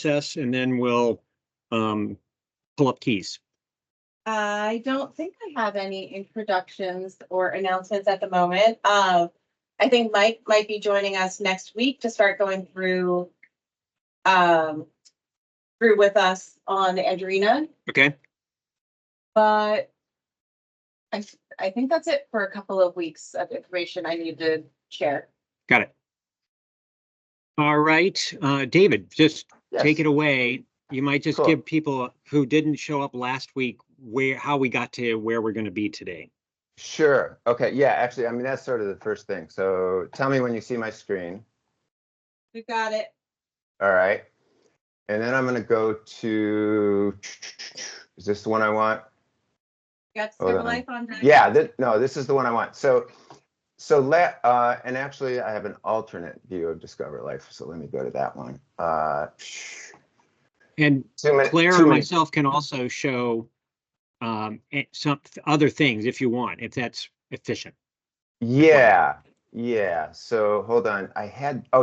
process, and then we'll pull up keys. I don't think I have any introductions or announcements at the moment. I think Mike might be joining us next week to start going through with us on the Andrena. Okay. But I think that's it for a couple of weeks of information I need to share. Got it. All right, David, just take it away. You might just give people who didn't show up last week how we got to where we're going to be today. Sure. Okay. Yeah, actually, I mean, that's sort of the first thing. So tell me when you see my screen. We got it. All right. And then I'm going to go to, is this the one I want? Got Discover Life on that? Yeah, no, this is the one I want. And actually I have an alternate view of Discover Life. So let me go to that one. And Claire and myself can also show some other things if you want, if that's efficient. Yeah. So hold on.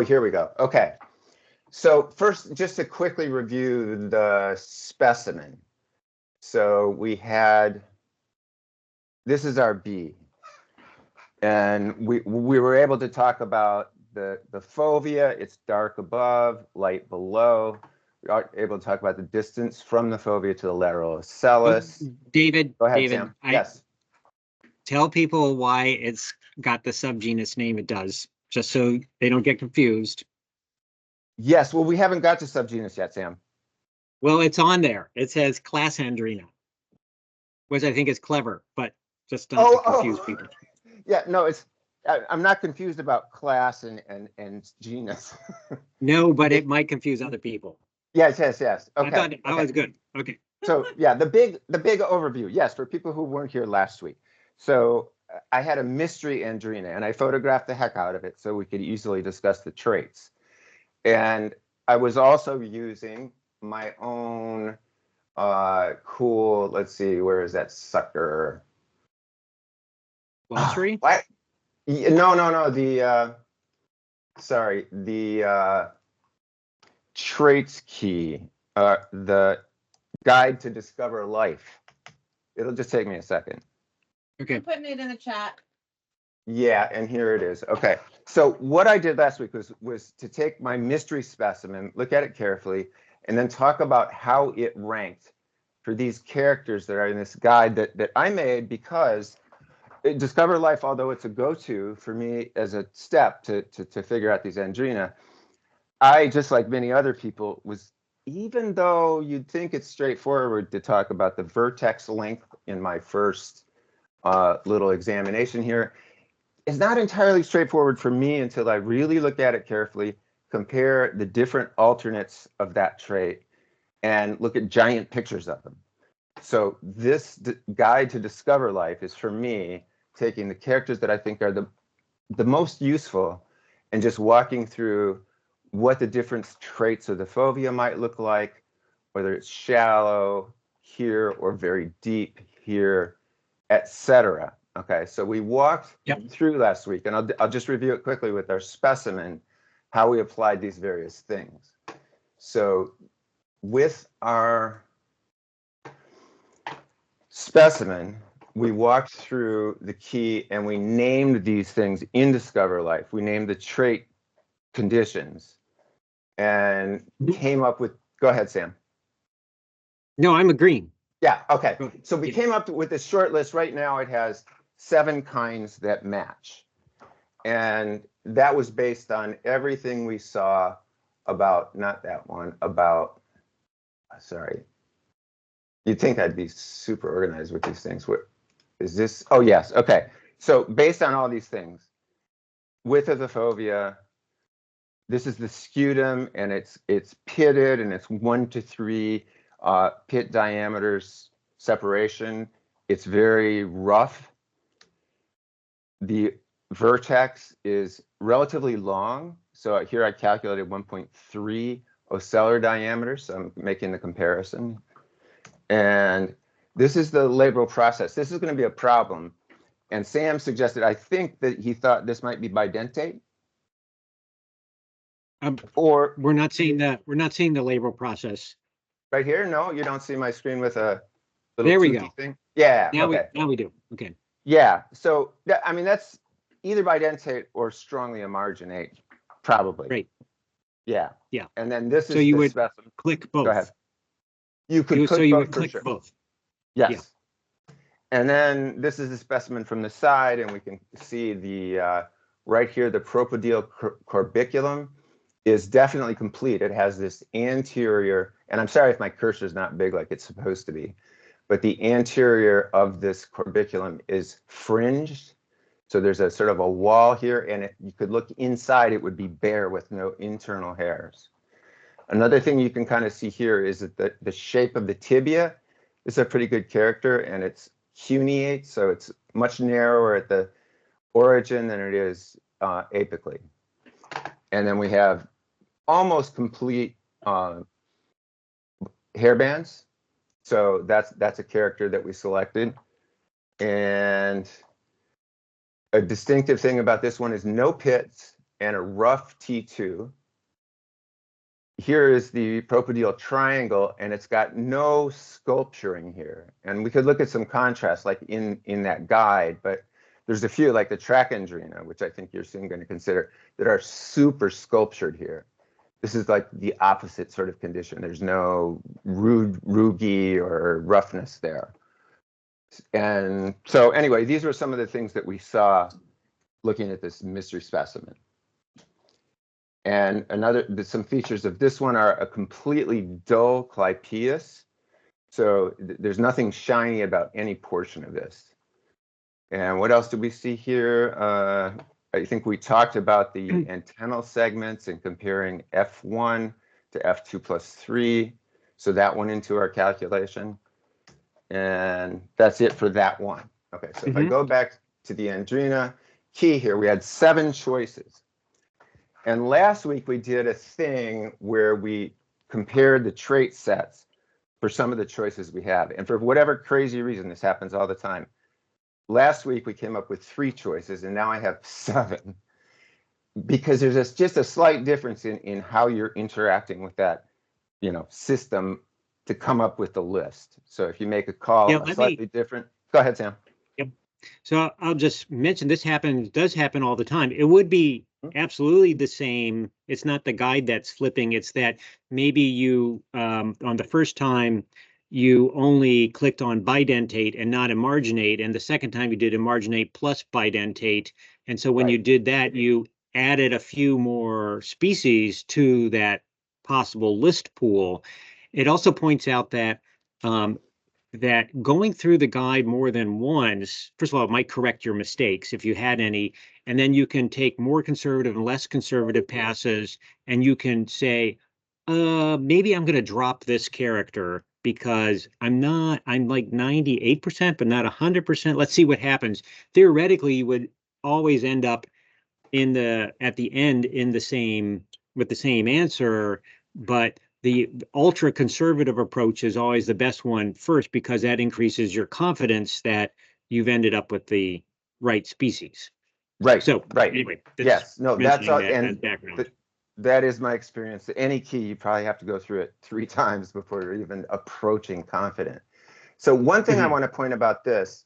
Here we go. Okay. So first, just to quickly review the specimen. So this is our B. And we were able to talk about the fovea. It's dark above, light below. We are able to talk about the distance from the fovea to the lateral ocellus. David, go ahead, David, Sam. Yes. Tell people why it's got the subgenus name it does, just so they don't get confused. Yes, well, we haven't got to subgenus yet, Sam. Well, it's on there. It says class Andrena, which I think is clever, but just not to confuse people. Yeah, no, I'm not confused about class and genus. No, but it might confuse other people. Yes. Okay. I thought that was good. Okay. So yeah, the big overview. Yes, for people who weren't here last week. So I had a mystery Andrena, and I photographed the heck out of it so we could easily discuss the traits. And I was also using my own cool. Let's see, where is that sucker? Glossary? What? No. The traits key. The guide to discover life. It'll just take me a second. Okay. I'm putting it in the chat. Yeah, and here it is. Okay. So what I did last week was to take my mystery specimen, look at it carefully, and then talk about how it ranked for these characters that are in this guide that I made because Discover Life, although it's a go-to for me as a step to figure out these Andrena, I, just like many other people, even though you'd think it's straightforward to talk about the vertex length in my first little examination here, it's not entirely straightforward for me until I really look at it carefully, compare the different alternates of that trait, and look at giant pictures of them. So this guide to Discover Life is, for me, taking the characters that I think are the most useful and just walking through what the different traits of the fovea might look like, whether it's shallow here or very deep here, etc. Okay, so we walked through last week, and I'll just review it quickly with our specimen, how we applied these various things. So with our specimen, we walked through the key and we named these things in Discover Life. We named the trait conditions and came up with, go ahead, Sam. No, I'm agreeing. Yeah, okay. So we came up with this short list. Right now it has 7 kinds that match. And that was based on everything we saw about, not that one, about, sorry. You'd think I'd be super organized with these things. What is this? Oh, yes. Okay. So based on all these things, width of the fovea, this is the scutum, and it's pitted, and it's 1 to 3 pit diameters separation. It's very rough. The vertex is relatively long. So here I calculated 1.3 ocellar diameter. So I'm making the comparison. And this is the labral process. This is going to be a problem. And Sam suggested, I think that he thought this might be bidentate. Or we're not seeing the label process. right here? No, you don't see my screen with a little There we toothy go. thing? Yeah, Now okay. now we do. Okay. Yeah, so I mean, that's either bidentate or strongly emarginate, probably. Great. Yeah. Yeah. And then this So is you the would specimen. click Go ahead. both. You could click you both would for click sure. both. Yes. Yeah. And then this is the specimen from the side, and we can see the right here, the propodial corbiculum is definitely complete. It has this anterior, and I'm sorry if my cursor is not big like it's supposed to be, but the anterior of this corbiculum is fringed. So there's a sort of a wall here, and if you could look inside, it would be bare with no internal hairs. Another thing you can kind of see here is that the shape of the tibia is a pretty good character, and it's cuneate, so it's much narrower at the origin than it is apically. And then we have almost complete hairbands. So that's a character that we selected. And a distinctive thing about this one is no pits and a rough T2. Here is the propodial triangle, and it's got no sculpturing here. And we could look at some contrast like in that guide, but there's a few like the track Andrena, which I think you're soon going to consider, that are super sculptured here. This is like the opposite sort of condition. There's no rugy or roughness there. And so anyway, these were some of the things that we saw looking at this mystery specimen. And some features of this one are a completely dull clypeus. So there's nothing shiny about any portion of this. And what else do we see here? I think we talked about the antennal segments and comparing F1 to F2 plus 3. So that went into our calculation. And that's it for that one. Okay, so if I go back to the Andrena key here, we had 7 choices. And last week we did a thing where we compared the trait sets for some of the choices we have. And for whatever crazy reason, this happens all the time. Last week we came up with 3 choices, and now I have 7. Because there's just a slight difference in how you're interacting with that, system to come up with the list. So if you make a call slightly different, go ahead, Sam. Yep. So I'll just mention this does happen all the time. It would be absolutely the same. It's not the guide that's flipping. It's that maybe you, on the first time, you only clicked on bidentate and not emarginate. And the second time you did emarginate plus bidentate. And so when you did that, you added a few more species to that possible list pool. It also points out that that going through the guide more than once, first of all, it might correct your mistakes if you had any, and then you can take more conservative and less conservative passes, and you can say, maybe I'm going to drop this character because I'm like 98%, but not 100%. Let's see what happens. Theoretically, you would always end up at the end with the same answer, but the ultra conservative approach is always the best one first, because that increases your confidence that you've ended up with the right species. Right. So right. Anyway, yes. No, that's all. And background. That is my experience. Any key, you probably have to go through it 3 times before you're even approaching confident. So one thing I want to point about this,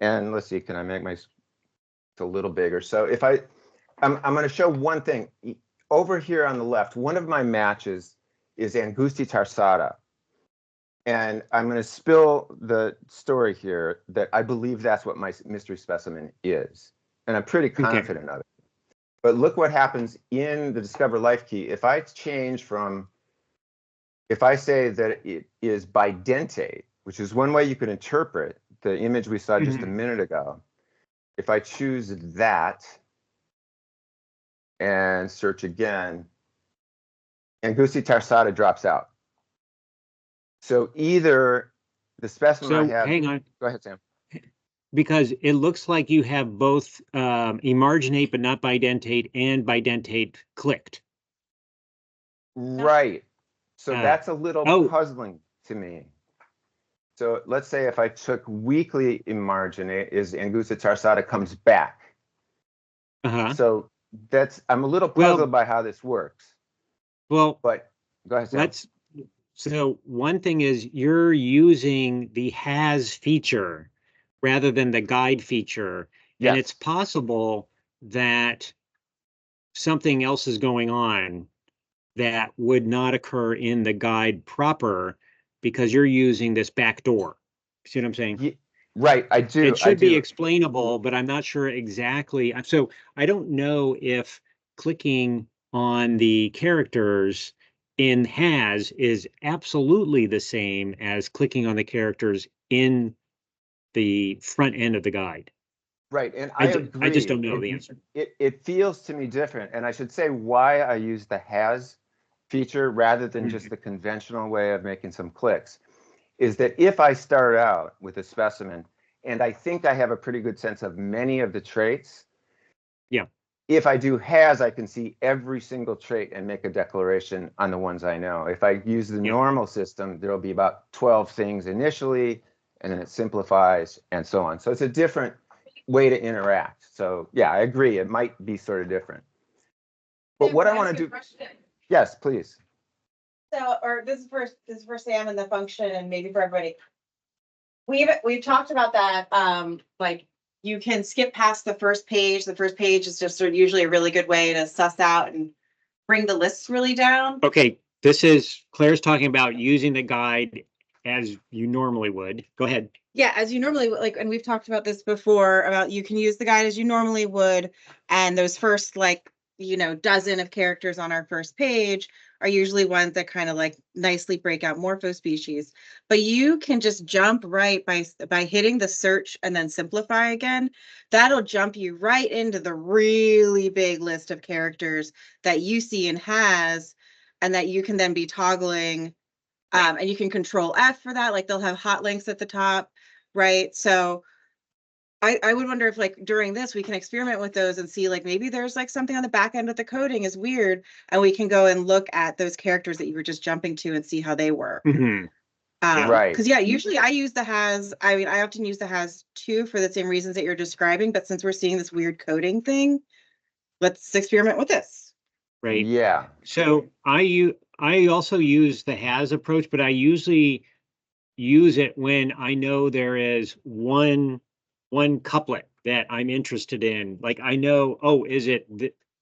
and let's see, can I make my a little bigger? So if I'm going to show one thing over here on the left. One of my matches is Angusti tarsata. And I'm going to spill the story here that I believe that's what my mystery specimen is. And I'm pretty confident of it. But look what happens in the Discover Life key. If I say that it is bidentate, which is one way you could interpret the image we saw just a minute ago. If I choose that and search again, Angusti tarsata drops out. So either the specimen I have. Hang on. Go ahead, Sam. Because it looks like you have both emarginate but not bidentate and bidentate clicked. Right. So that's a little puzzling to me. So let's say if I took weakly emarginate, is Angusti tarsata comes back. So I'm a little puzzled by how this works. Well, But go ahead, Sam. So one thing is you're using the has feature rather than the guide feature. Yes. And it's possible that something else is going on that would not occur in the guide proper because you're using this back door. See what I'm saying? Right, I do. It should be explainable, but I'm not sure exactly. So I don't know if clicking on the characters in has is absolutely the same as clicking on the characters in the front end of the guide. Right, and I agree. I just don't know the answer. It feels to me different, and I should say why I use the has feature rather than just the conventional way of making some clicks is that if I start out with a specimen and I think I have a pretty good sense of many of the traits, yeah. If I do has, I can see every single trait and make a declaration on the ones I know. If I use the normal system, there'll be about 12 things initially, and then it simplifies and so on. So it's a different way to interact. So yeah, I agree. It might be sort of different. But what I want to do. Yes, please. So, or this is for Sam and the function, and maybe for everybody. We've talked about that. Like you can skip past the first page. The first page is just sort of usually a really good way to suss out and bring the lists really down. Okay, this is Claire's talking about using the guide as you normally would. Go ahead. Yeah, as you normally would, like, and we've talked about this before about you can use the guide as you normally would, and those first dozen of characters on our first page are usually ones that kind of like nicely break out morphospecies. But you can just jump right by hitting the search and then simplify again. That'll jump you right into the really big list of characters that you see and has, and that you can then be toggling. And you can control F for that. Like they'll have hot links at the top, right? So I would wonder if like during this we can experiment with those and see like maybe there's like something on the back end of the coding is weird, and we can go and look at those characters that you were just jumping to and see how they work. Right. Because usually I use the has. I mean, I often use the has too for the same reasons that you're describing. But since we're seeing this weird coding thing, let's experiment with this. Right. Yeah. So I also use the has approach, but I usually use it when I know there is one couplet that I'm interested in. Like I know, oh, is it,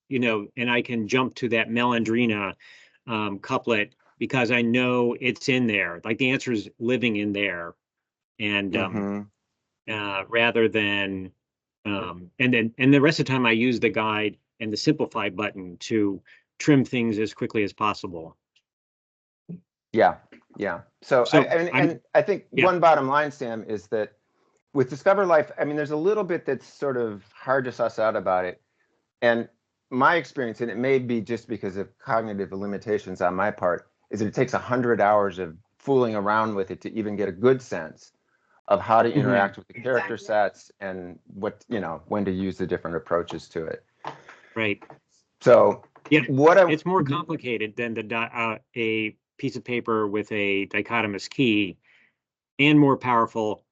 and I can jump to that Andrena couplet because I know it's in there. Like the answer is living in there, and rather than, and the rest of the time I use the guide and the simplify button to trim things as quickly as possible. Yeah. So I think one bottom line, Sam, is that with Discover Life, I mean, there's a little bit that's sort of hard to suss out about it. And my experience, and it may be just because of cognitive limitations on my part, is that it takes 100 hours of fooling around with it to even get a good sense of how to interact with the character sets and when to use the different approaches to it. Right. So yeah, it's more complicated than a piece of paper with a dichotomous key, and more powerful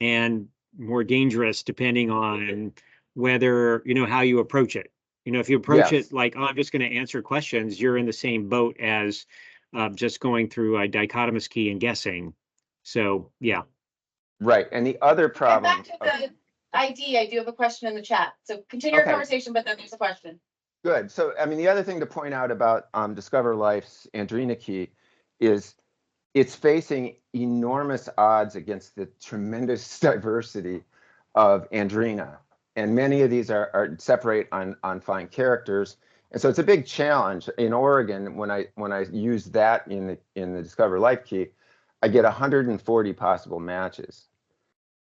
and more dangerous depending on whether, how you approach it. If you approach it like, oh, I'm just going to answer questions, you're in the same boat as just going through a dichotomous key and guessing. So, yeah. Right. And the other problem. And back to the ID, I do have a question in the chat. So continue your conversation, but then there's a question. Good. So, I mean, the other thing to point out about Discover Life's Andrena key is it's facing enormous odds against the tremendous diversity of Andrena. And many of these are separate on fine characters. And so it's a big challenge. In Oregon, when I use that in the Discover Life key, I get 140 possible matches.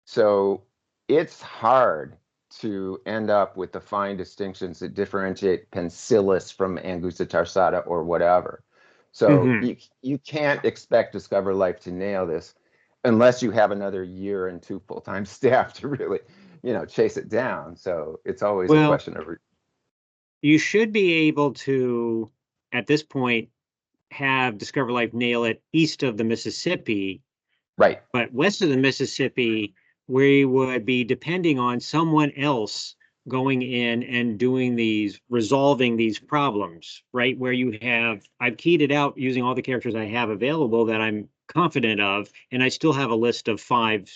So it's hard to end up with the fine distinctions that differentiate Pencillus from Angusta tarsata or whatever. So you can't expect Discover Life to nail this unless you have another year and 2 full-time staff to really, chase it down. So it's always a question of. You should be able to, at this point, have Discover Life nail it east of the Mississippi. Right. But west of the Mississippi, we would be depending on someone else going in and doing these, resolving these problems, right? Where you have, I've keyed it out using all the characters I have available that I'm confident of, and I still have a list of 5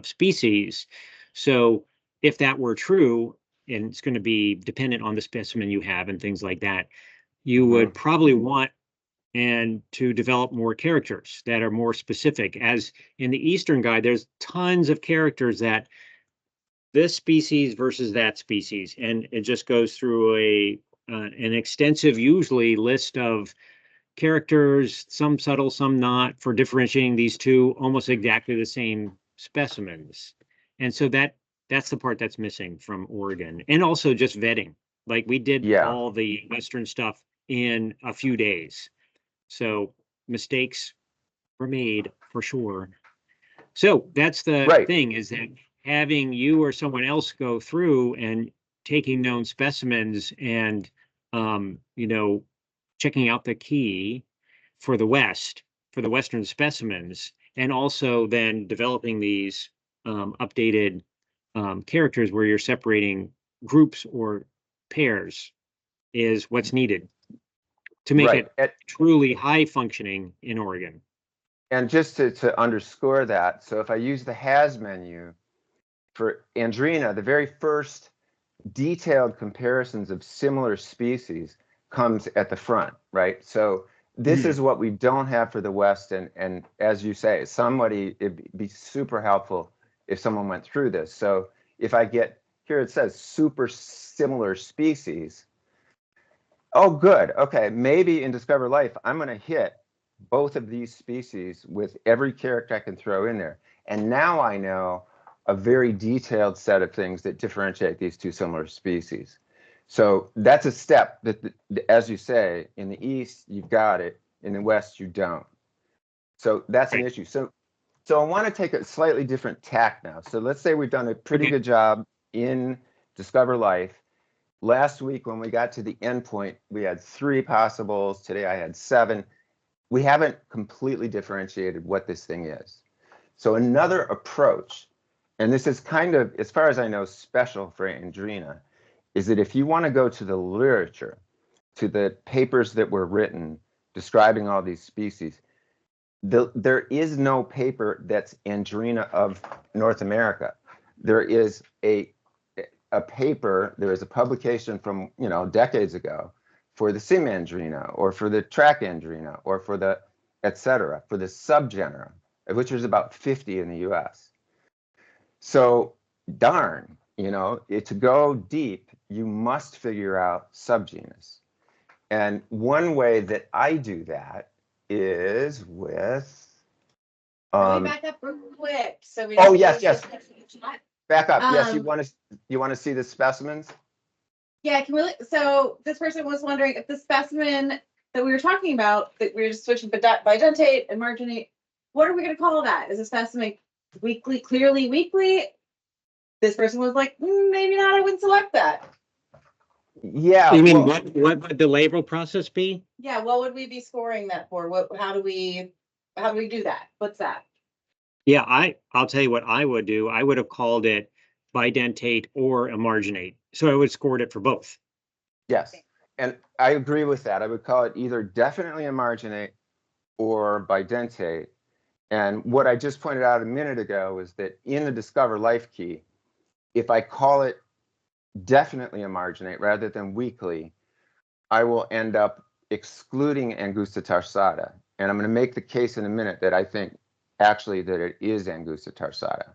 species. So if that were true, and it's going to be dependent on the specimen you have and things like that, you would probably want and to develop more characters that are more specific. As in the Eastern Guide, there's tons of characters that this species versus that species, and it just goes through an extensive, usually, list of characters, some subtle, some not, for differentiating these two almost exactly the same specimens. And so that's the part that's missing from Oregon, and also just vetting. Like we did all the Western stuff in a few days, so mistakes were made for sure. So that's the thing, is that having you or someone else go through and taking known specimens and, you know, checking out the key for the West, for the Western specimens, and also then developing these updated characters where you're separating groups or pairs is what's needed to make it truly high functioning in Oregon. And just to underscore that, so if I use the has menu for Andrena, the very first detailed comparisons of similar species comes at the front, right? So this is what we don't have for the West. And as you say, it'd be super helpful if someone went through this. So if I get, here it says super similar species. Oh, good. Okay, maybe in Discover Life, I'm going to hit both of these species with every character I can throw in there. And now I know a very detailed set of things that differentiate these two similar species. So that's a step that, as you say, in the East, you've got it. In the West, you don't. So that's an issue. So I want to take a slightly different tack now. So let's say we've done a pretty good job in Discover Life. Last week, when we got to the end point, we had 3 possibles. Today, I had 7. We haven't completely differentiated what this thing is. So another approach, and this is kind of, as far as I know, special for Andrena, is that if you want to go to the literature, to the papers that were written describing all these species, there is no paper that's Andrena of North America. There is a paper, there is a publication from, decades ago for the sim Andrena, or for the track Andrena, or for the etc., for the subgenera, of which there's about 50 in the US. So darn, to go deep, you must figure out subgenus. And one way that I do that is with Can we back up real quick? So we yes. Back up. Yes, you want to see the specimens? Yeah, so this person was wondering if the specimen that we were talking about, that we were just switching bidentate and marginate, what are we going to call that? Is the specimen weekly, clearly weekly? This person was like, maybe not, I wouldn't select that. Yeah. You mean what would the label process be? Yeah, what would we be scoring that for? How do we do that? What's that? Yeah, I'll tell you what I would do. I would have called it bidentate or emarginate. So I would have scored it for both. Yes, and I agree with that. I would call it either definitely emarginate or bidentate. And what I just pointed out a minute ago is that in the Discover Life key, if I call it definitely emarginate rather than weekly, I will end up excluding Angusta tarsata. And I'm going to make the case in a minute that I think actually that it is Angusta tarsata.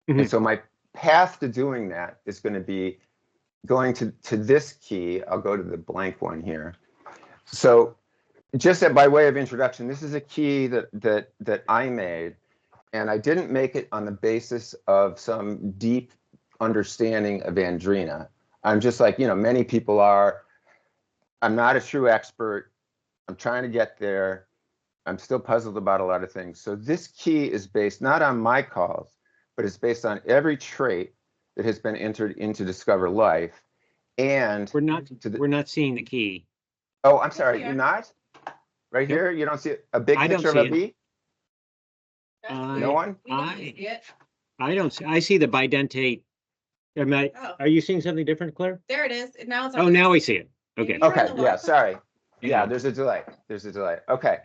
And so my path to doing that is going to be going to this key. I'll go to the blank one here. So just by way of introduction, this is a key that I made, and I didn't make it on the basis of some deep understanding of Andrena. I'm just like, many people are. I'm not a true expert. I'm trying to get there. I'm still puzzled about a lot of things. So this key is based not on my calls, but it's based on every trait that has been entered into Discover Life. And we're not seeing the key. Oh, I'm sorry, you're not? Right here, you don't see a big picture of a bee? No one? I don't see. I see the bidentate Oh. Are you seeing something different, Claire? There it is. Now it's Oh, now we see it. Okay. You're on Okay, the yeah, Wi-Fi? sorry. Yeah. Yeah, there's a delay. There's a delay. Okay.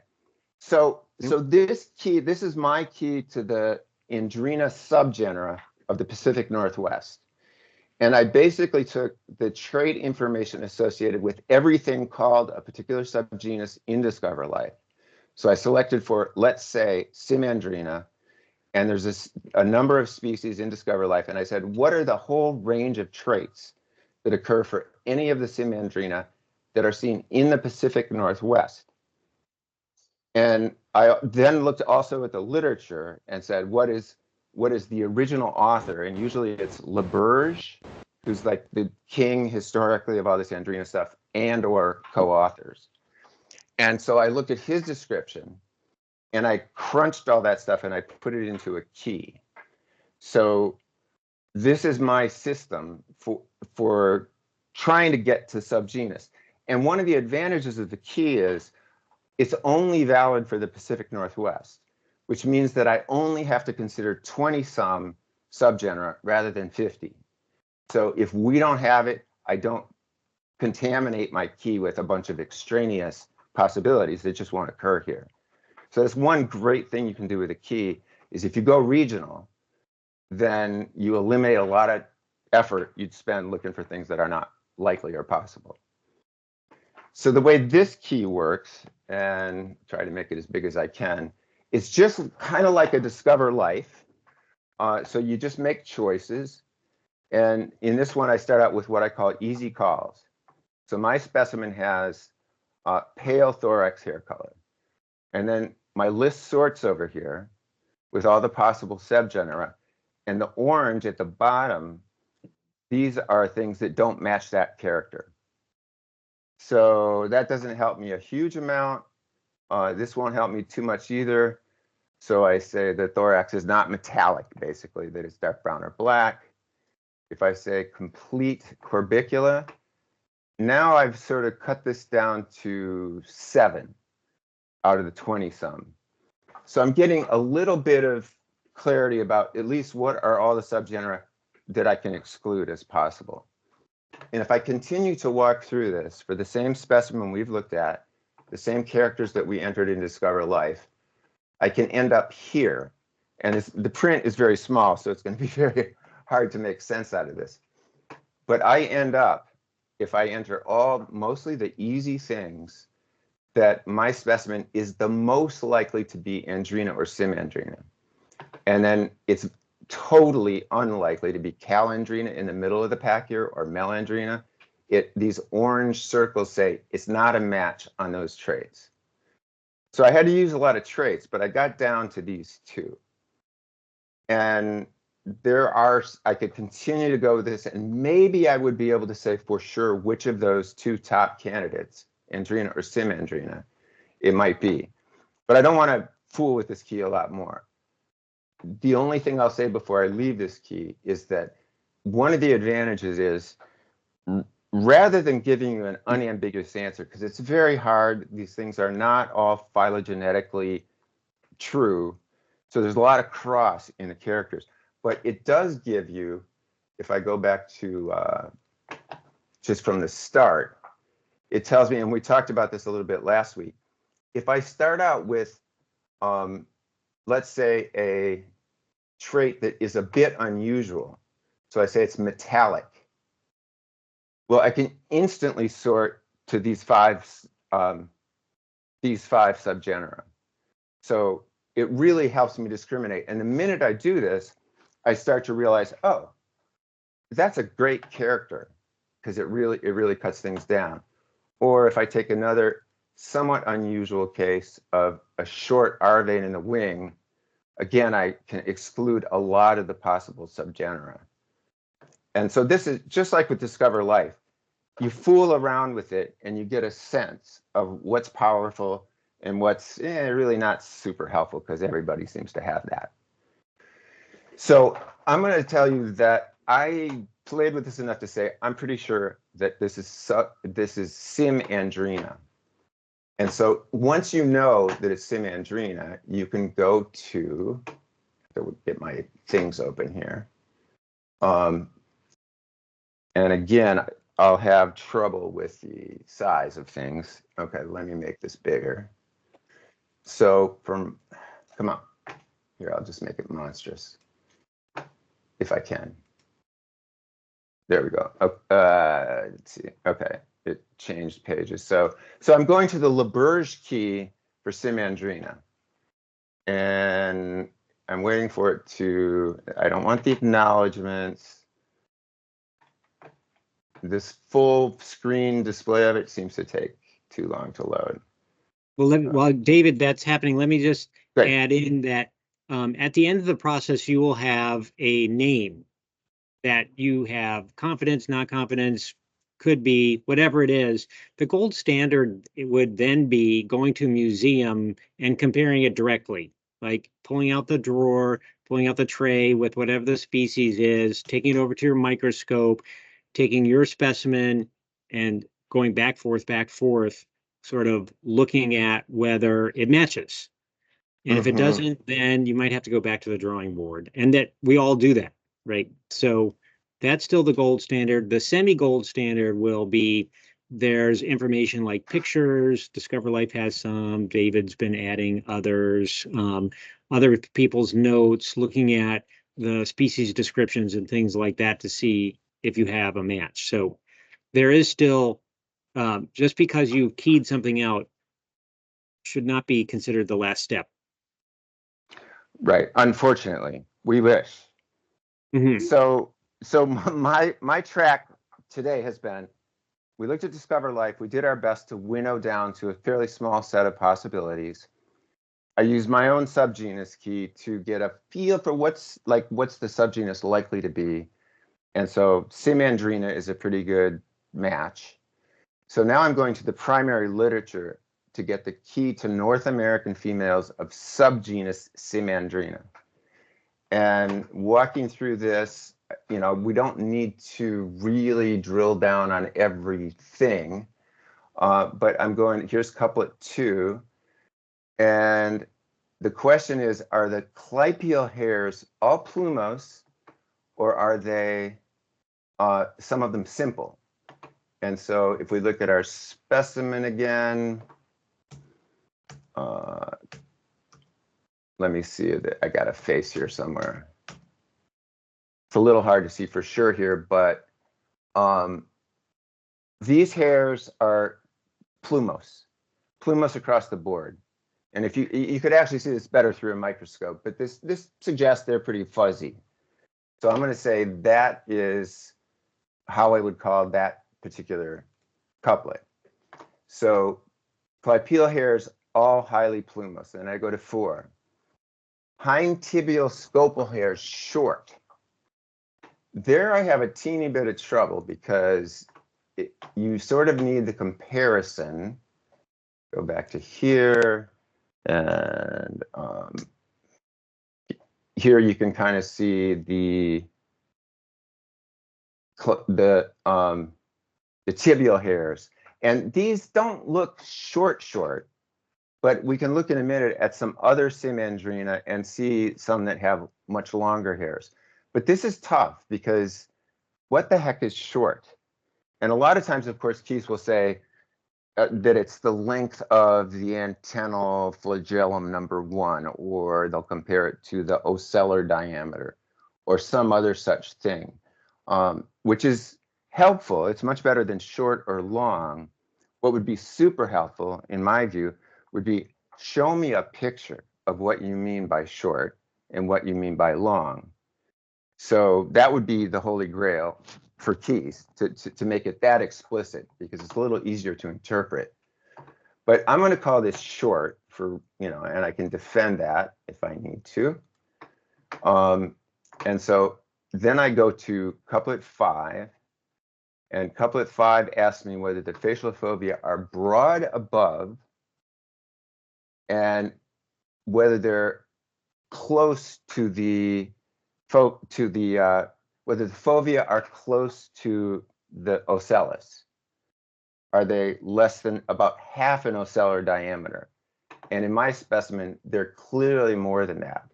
So this is my key to the Andrena subgenera of the Pacific Northwest. And I basically took the trait information associated with everything called a particular subgenus in Discover Life. So I selected for, let's say, Simandrena, and there's a number of species in Discover Life, and I said, what are the whole range of traits that occur for any of the Simandrena that are seen in the Pacific Northwest? And I then looked also at the literature and said, what is the original author? And usually it's Laberge, who's like the king historically of all this Andrena stuff, and or co-authors. And so I looked at his description and I crunched all that stuff and I put it into a key. So this is my system for trying to get to subgenus. And one of the advantages of the key is it's only valid for the Pacific Northwest, which means that I only have to consider 20-some subgenera rather than 50. So if we don't have it, I don't contaminate my key with a bunch of extraneous possibilities that just won't occur here. So that's one great thing you can do with a key is if you go regional, then you eliminate a lot of effort you'd spend looking for things that are not likely or possible. So the way this key works, and try to make it as big as I can, it's just kind of like a Discover Life. So you just make choices. And in this one, I start out with what I call easy calls. So my specimen has pale thorax hair color. And then my list sorts over here with all the possible subgenera. And the orange at the bottom, these are things that don't match that character. So that doesn't help me a huge amount. This won't help me too much either. So I say the thorax is not metallic, basically, that it's dark brown or black. If I say complete corbicula, now I've sort of cut this down to 7 out of the 20-some. So I'm getting a little bit of clarity about at least what are all the subgenera that I can exclude as possible. And if I continue to walk through this for the same specimen we've looked at, the same characters that we entered in Discover Life, I can end up here. And the print is very small, so it's going to be very hard to make sense out of this. But I end up, if I enter mostly the easy things, that my specimen is the most likely to be Andrena or Simandrena. And then it's totally unlikely to be Calandrena in the middle of the pack here or Melandrena. These orange circles say it's not a match on those traits. So I had to use a lot of traits, but I got down to these 2. And I could continue to go with this, and maybe I would be able to say for sure which of those 2 top candidates, Andrena or Simandrena, it might be. But I don't want to fool with this key a lot more. The only thing I'll say before I leave this key is that one of the advantages is rather than giving you an unambiguous answer, because it's very hard, these things are not all phylogenetically true. So there's a lot of cross in the characters, but it does give you, if I go back to just from the start, it tells me, and we talked about this a little bit last week, if I start out with, let's say, a trait that is a bit unusual, so I say it's metallic, well, I can instantly sort to these 5 subgenera. So it really helps me discriminate. And the minute I do this, I start to realize, oh, that's a great character, because it really cuts things down. Or if I take another somewhat unusual case of a short R vein in the wing, again, I can exclude a lot of the possible subgenera. And so this is just like with Discover Life. You fool around with it and you get a sense of what's powerful and what's really not super helpful, because everybody seems to have that. So I'm going to tell you that I played with this enough to say I'm pretty sure that this is Simandrena. And so once you know that it's Simandrena, you can go to, get my things open here. And again, I'll have trouble with the size of things. Okay, let me make this bigger. So come on, here, I'll just make it monstrous if I can. There we go. Let's see. Okay, it changed pages. So I'm going to the Laberge key for Simandrina, and I'm waiting for it to. I don't want the acknowledgements. This full screen display of it seems to take too long to load. Well, while David, that's happening, let me just Great. add in that at the end of the process, you will have a name that you have confidence, not confidence, could be whatever it is. The gold standard, it would then be going to a museum and comparing it directly, like pulling out the drawer, pulling out the tray with whatever the species is, taking it over to your microscope, taking your specimen and going back, forth, sort of looking at whether it matches. And if it doesn't, then you might have to go back to the drawing board. And that we all do that, right? So that's still the gold standard. The semi-gold standard will be there's information like pictures. Discover Life has some. David's been adding others. Other people's notes, looking at the species descriptions and things like that to see if you have a match. So there is still, just because you keyed something out, should not be considered the last step. Right. Unfortunately, we wish. Mm-hmm. So my track today has been, we looked at Discover Life. We did our best to winnow down to a fairly small set of possibilities. I used my own subgenus key to get a feel for what's the subgenus likely to be. And so Simandrina is a pretty good match. So now I'm going to the primary literature to get the key to North American females of subgenus Simandrina. And walking through this, you know, we don't need to really drill down on everything, but here's couplet 2. And the question is, are the clypeal hairs all plumose, or are they some of them simple? And so if we look at our specimen again, let me see, I got a face here somewhere. It's a little hard to see for sure here, but these hairs are plumose across the board. And if you could actually see this better through a microscope, but this suggests they're pretty fuzzy. So I'm going to say that is how I would call that particular couplet. So clypeal hairs, all highly plumose. And I go to 4. Hind tibial scopal hairs, short. There I have a teeny bit of trouble because you sort of need the comparison. Go back to here, and here you can kind of see the tibial hairs, and these don't look short, but we can look in a minute at some other Simandrina and see some that have much longer hairs. But this is tough because what the heck is short? And a lot of times, of course, Keith will say that it's the length of the antennal flagellum number 1, or they'll compare it to the ocellar diameter or some other such thing, which is helpful. It's much better than short or long. What would be super helpful, in my view, would be show me a picture of what you mean by short and what you mean by long. So that would be the holy grail for Keith, to make it that explicit, because it's a little easier to interpret. But I'm going to call this short for, you know, and I can defend that if I need to. And so then I go to couplet 5, and couplet 5 asks me whether the facial fovea are broad above and whether they're close to the whether the fovea are close to the ocellus. Are they less than about half an ocellar diameter? And in my specimen, they're clearly more than that.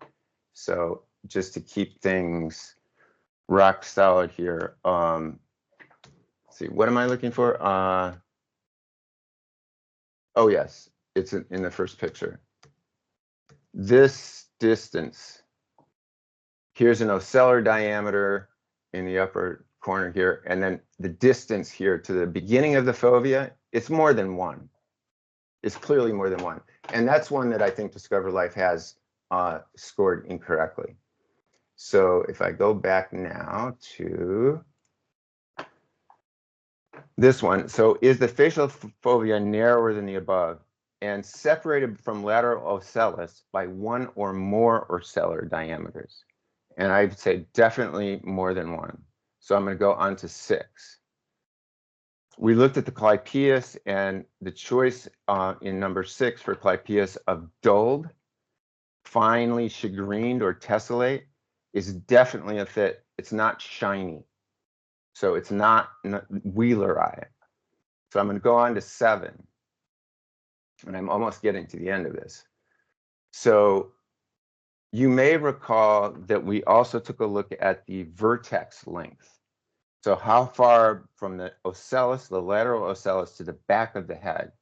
So just to keep things rock solid here, see, what am I looking for? Oh, yes, it's in the first picture. This distance, here's an ocellar diameter in the upper corner here, and then the distance here to the beginning of the fovea, it's more than one. It's clearly more than one. And that's one that I think Discover Life has scored incorrectly. So if I go back now to this one, so is the facial fovea narrower than the above and separated from lateral ocellus by one or more ocellar diameters? And I'd say definitely more than one. So I'm going to go on to 6. We looked at the clypeus, and the choice in number 6 for clypeus of dulled, finely chagrined, or tessellate is definitely a fit. It's not shiny. So it's not Wheeler eye. So I'm going to go on to 7. And I'm almost getting to the end of this. So you may recall that we also took a look at the vertex length. So how far from the ocellus, the lateral ocellus, to the back of the head.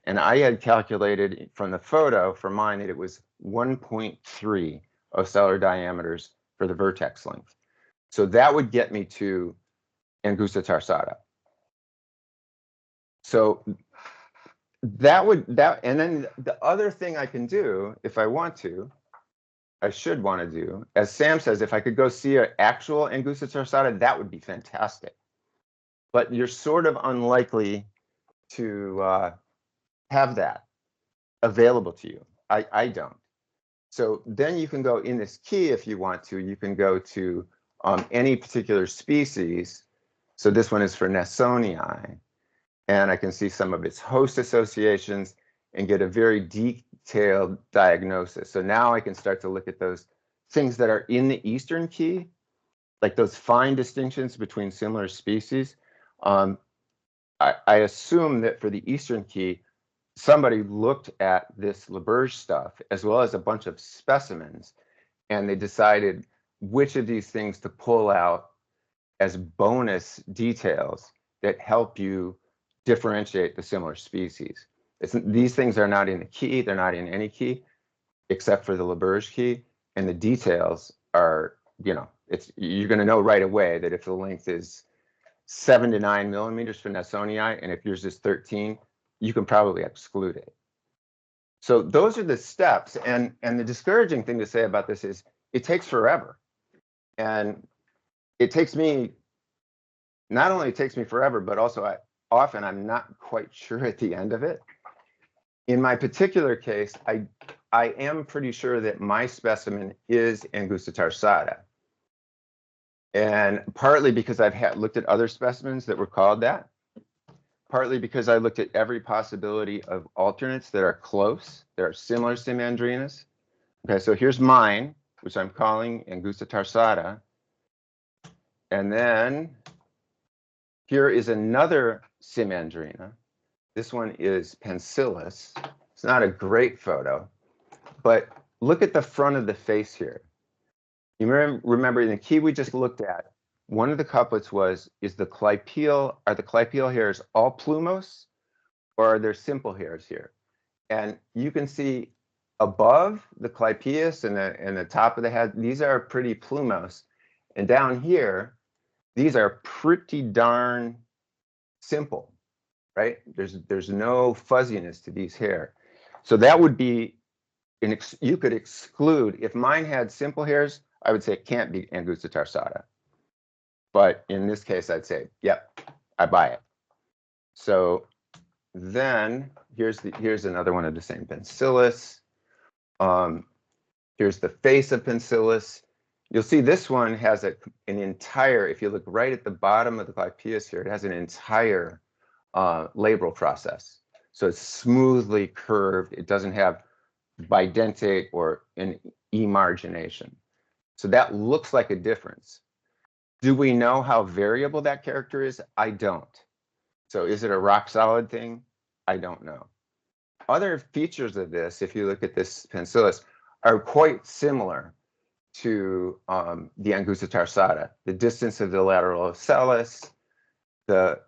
And I had calculated from the photo for mine that it was 1.3 ocellar diameters for the vertex length. So that would get me to Angusta tarsata. So and then the other thing I can do, if I want to, I should want to do, as Sam says, if I could go see an actual Angusta tarsata, that would be fantastic. But you're sort of unlikely to have that available to you. I don't. So then you can go in this key if you want to. You can go to any particular species. So this one is for Nelsonii, and I can see some of its host associations and get a very detailed diagnosis. So now I can start to look at those things that are in the eastern key, like those fine distinctions between similar species. I assume that for the eastern key, somebody looked at this Laberge stuff as well as a bunch of specimens, and they decided which of these things to pull out as bonus details that help you differentiate the similar species. These things are not in the key, they're not in any key except for the Laberge key, and the details are, you're going to know right away that if the length is 7 to 9 millimeters for Nelsonii, and if yours is 13, you can probably exclude it. So those are the steps, and the discouraging thing to say about this is it takes forever. And it takes me, not only it takes me forever, but also often I'm not quite sure at the end of it. In my particular case, I am pretty sure that my specimen is Angusta tarsata. And partly because I've looked at other specimens that were called that, partly because I looked at every possibility of alternates that are close, that are similar to Andrena's. Okay, so here's mine, which I'm calling Angusta tarsata. And then here is another Andrena. This one is pensillus. It's not a great photo, but look at the front of the face here. You remember in the key we just looked at, one of the couplets was, are the clypeal hairs all plumose, or are there simple hairs here? And you can see above the clypeus and the top of the head, these are pretty plumose. And down here, these are pretty darn simple, right? There's no fuzziness to these hair. So that would be, you could exclude, if mine had simple hairs, I would say it can't be Angusta tarsata. But in this case, I'd say, yep, I buy it. So then here's another one of the same pensillus. Here's the face of pensillus. You'll see this one has an entire, if you look right at the bottom of the clypeus here, it has an entire labral process. So it's smoothly curved. It doesn't have bidentate or an emargination. So that looks like a difference. Do we know how variable that character is? I don't. So is it a rock solid thing? I don't know. Other features of this, if you look at this pensillus, are quite similar to the Angusta tarsata. The distance of the lateral ocellus, the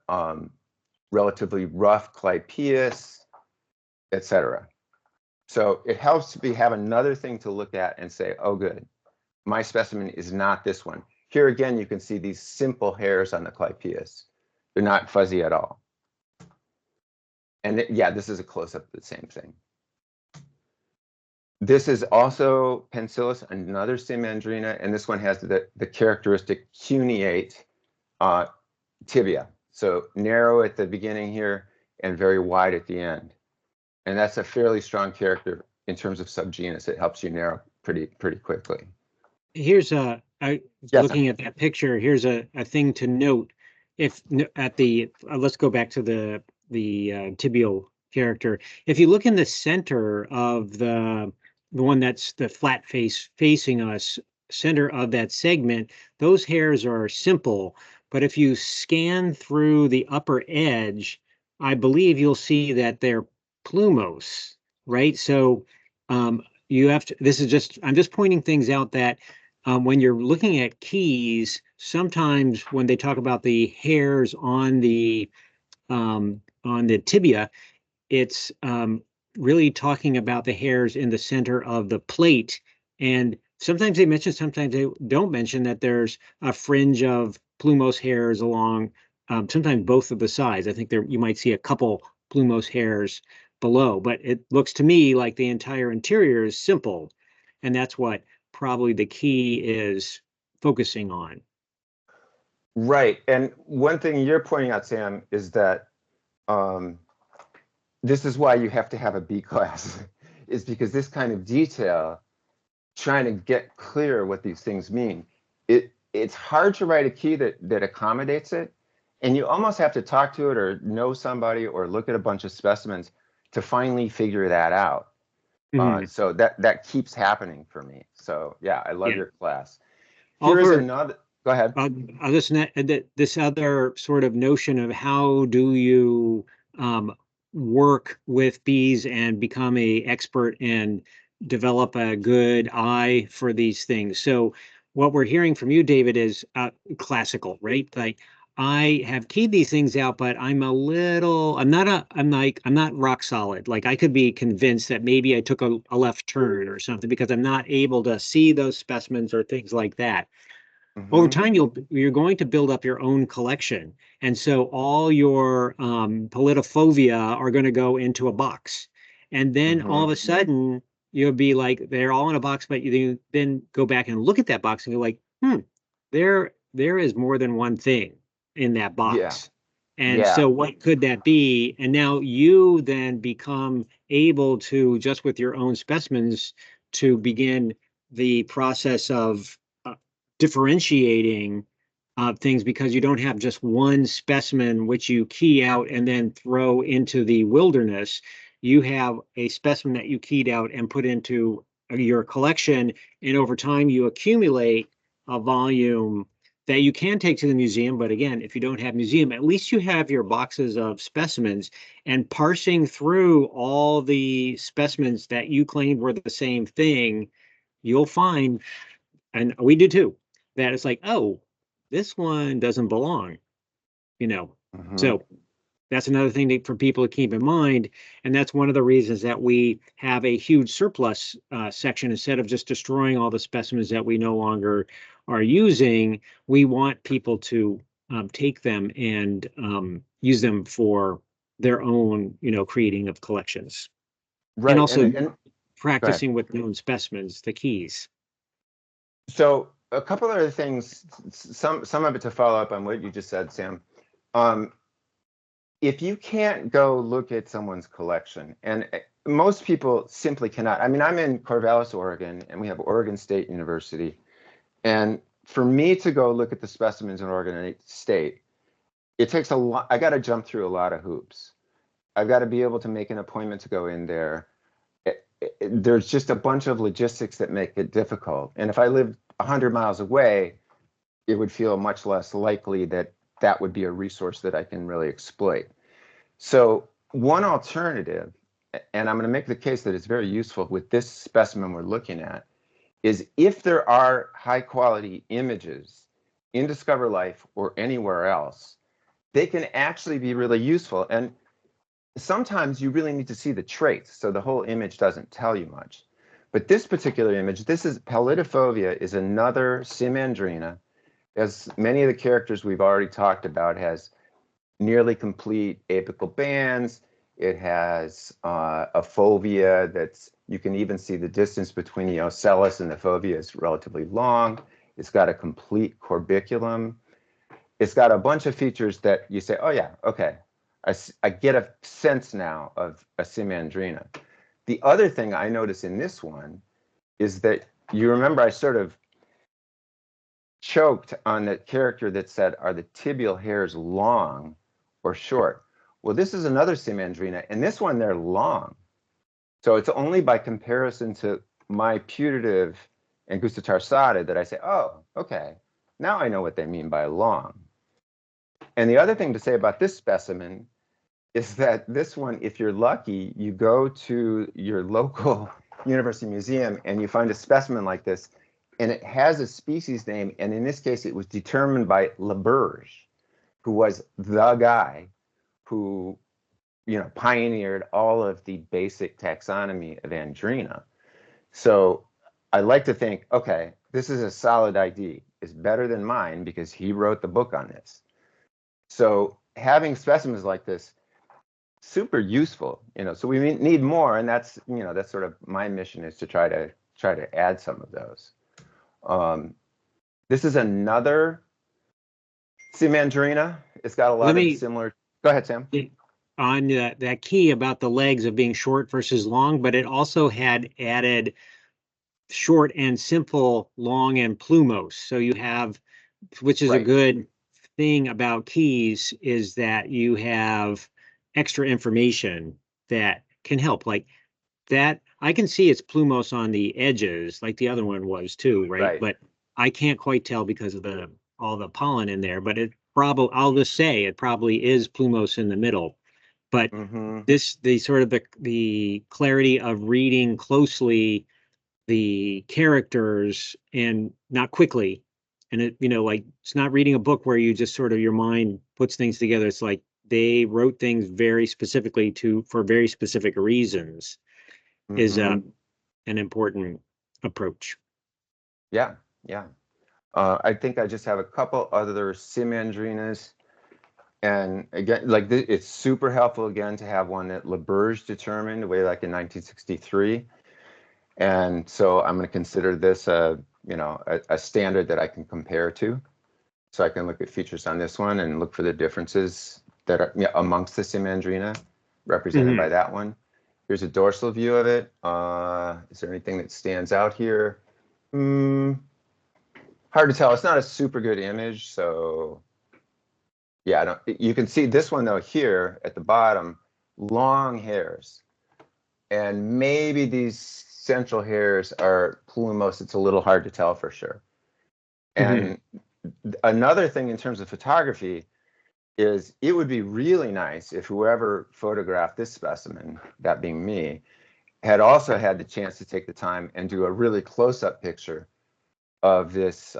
relatively rough Clypeus, etc. So it helps to have another thing to look at and say, oh, good, my specimen is not this one. Here again, you can see these simple hairs on the Clypeus. They're not fuzzy at all. And yeah, this is a close-up of the same thing. This is also Pencillus, another sim Andrena, and this one has the characteristic cuneate tibia. So narrow at the beginning here and very wide at the end. And that's a fairly strong character in terms of subgenus. It helps you narrow pretty quickly. Here's looking sir. at that picture, here's a thing to note. If at the let's go back to the tibial character. If you look in the center of the one that's the flat face facing us, center of that segment, those hairs are simple. But if you scan through the upper edge, I believe you'll see that they're plumose, right? So you have to, this is just, I'm just pointing things out that when you're looking at keys, sometimes when they talk about the hairs on the tibia, it's really talking about the hairs in the center of the plate. And sometimes they mention, sometimes they don't mention that there's a fringe of plumose hairs along, sometimes both of the sides. I think there you might see a couple plumose hairs below, but it looks to me like the entire interior is simple. And that's what probably the key is focusing on. Right. And one thing you're pointing out, Sam, is that this is why you have to have a B class, is because this kind of detail, trying to get clear what these things mean, it's hard to write a key that accommodates it. And you almost have to talk to it or know somebody or look at a bunch of specimens to finally figure that out. So that keeps happening for me. So yeah, I love your class. Here's another, go ahead. This other sort of notion of how do you work with bees and become an expert and develop a good eye for these things. So what we're hearing from you, David, is classical, right? Like I have keyed these things out, but I'm not rock solid. Like I could be convinced that maybe I took a left turn or something because I'm not able to see those specimens or things like that. Over time, you're going to build up your own collection. And so all your politiphobia are going to go into a box. And then all of a sudden, you'll be like, they're all in a box, but you then go back and look at that box and you're like, there is more than one thing in that box. And so what could that be? And now you then become able to, just with your own specimens, to begin the process of differentiating things, because you don't have just one specimen which you key out and then throw into the wilderness. You have a specimen that you keyed out and put into your collection, and over time you accumulate a volume that you can take to the museum. But again, if you don't have museum, at least you have your boxes of specimens, and parsing through all the specimens that you claimed were the same thing, you'll find, and we do too, that it's like, oh, this one doesn't belong, So that's another thing for people to keep in mind. And that's one of the reasons that we have a huge surplus section. Instead of just destroying all the specimens that we no longer are using, we want people to take them and use them for their own, creating of collections. Right. And also practicing with known specimens, the keys. So a couple other things, some of it to follow up on what you just said, Sam. If you can't go look at someone's collection, and most people simply cannot. I mean, I'm in Corvallis, Oregon, and we have Oregon State University. And for me to go look at the specimens in Oregon State, it takes a lot. I got to jump through a lot of hoops. I've got to be able to make an appointment to go in there. There's just a bunch of logistics that make it difficult. And if I lived 100 miles away, it would feel much less likely that that would be a resource that I can really exploit. So one alternative, and I'm going to make the case that it's very useful with this specimen we're looking at, is if there are high quality images in Discover Life or anywhere else they can actually be really useful. And sometimes you really need to see the traits, so the whole image doesn't tell you much. But this particular image, this is Pallidifovia, is another Simandrina. As many of the characters we've already talked about, has nearly complete apical bands. It has a fovea that's, you can even see the distance between the ocellus and the fovea is relatively long. It's got a complete corbiculum. It's got a bunch of features that you say, oh yeah, okay, I get a sense now of a Simandrina. The other thing I notice in this one is that, you remember I sort of choked on the character that said, are the tibial hairs long or short? Well, this is another Simandrina, and this one, they're long. So it's only by comparison to my putative and gustatarsata that I say, oh, okay, now I know what they mean by long. And the other thing to say about this specimen is that this one, if you're lucky, you go to your local university museum and you find a specimen like this, and it has a species name, and in this case, it was determined by Laberge, who was the guy who, pioneered all of the basic taxonomy of Andrena. So I like to think, okay, this is a solid ID. It's better than mine because he wrote the book on this. So having specimens like this, super useful, so we need more, and that's sort of my mission, is to try to add some of those. This is another Simandrina. It's got a lot of similar. Go ahead, Sam. On that key about the legs of being short versus long, but it also had added short and simple, long and plumose. So you have, which is a good thing about keys, is that you have extra information that can help. Like that, I can see it's plumose on the edges, like the other one was too, right? But I can't quite tell because of all the pollen in there. But it probably, I'll just say it probably is plumose in the middle. But the sort of the clarity of reading closely the characters and not quickly, and it, like, it's not reading a book where you just sort of, your mind puts things together. It's like they wrote things very specifically for very specific reasons. Is an important approach. Yeah. I think I just have a couple other Simandrinas. And again, like it's super helpful again to have one that Laberge determined way like in 1963. And so I'm going to consider this a standard that I can compare to. So I can look at features on this one and look for the differences that are amongst the Simandrina represented by that one. Here's a dorsal view of it. Is there anything that stands out here? Hard to tell. It's not a super good image, so yeah, you can see this one though here at the bottom, long hairs, and maybe these central hairs are plumose. It's a little hard to tell for sure. And another thing in terms of photography is it would be really nice if whoever photographed this specimen, that being me, had also had the chance to take the time and do a really close-up picture of this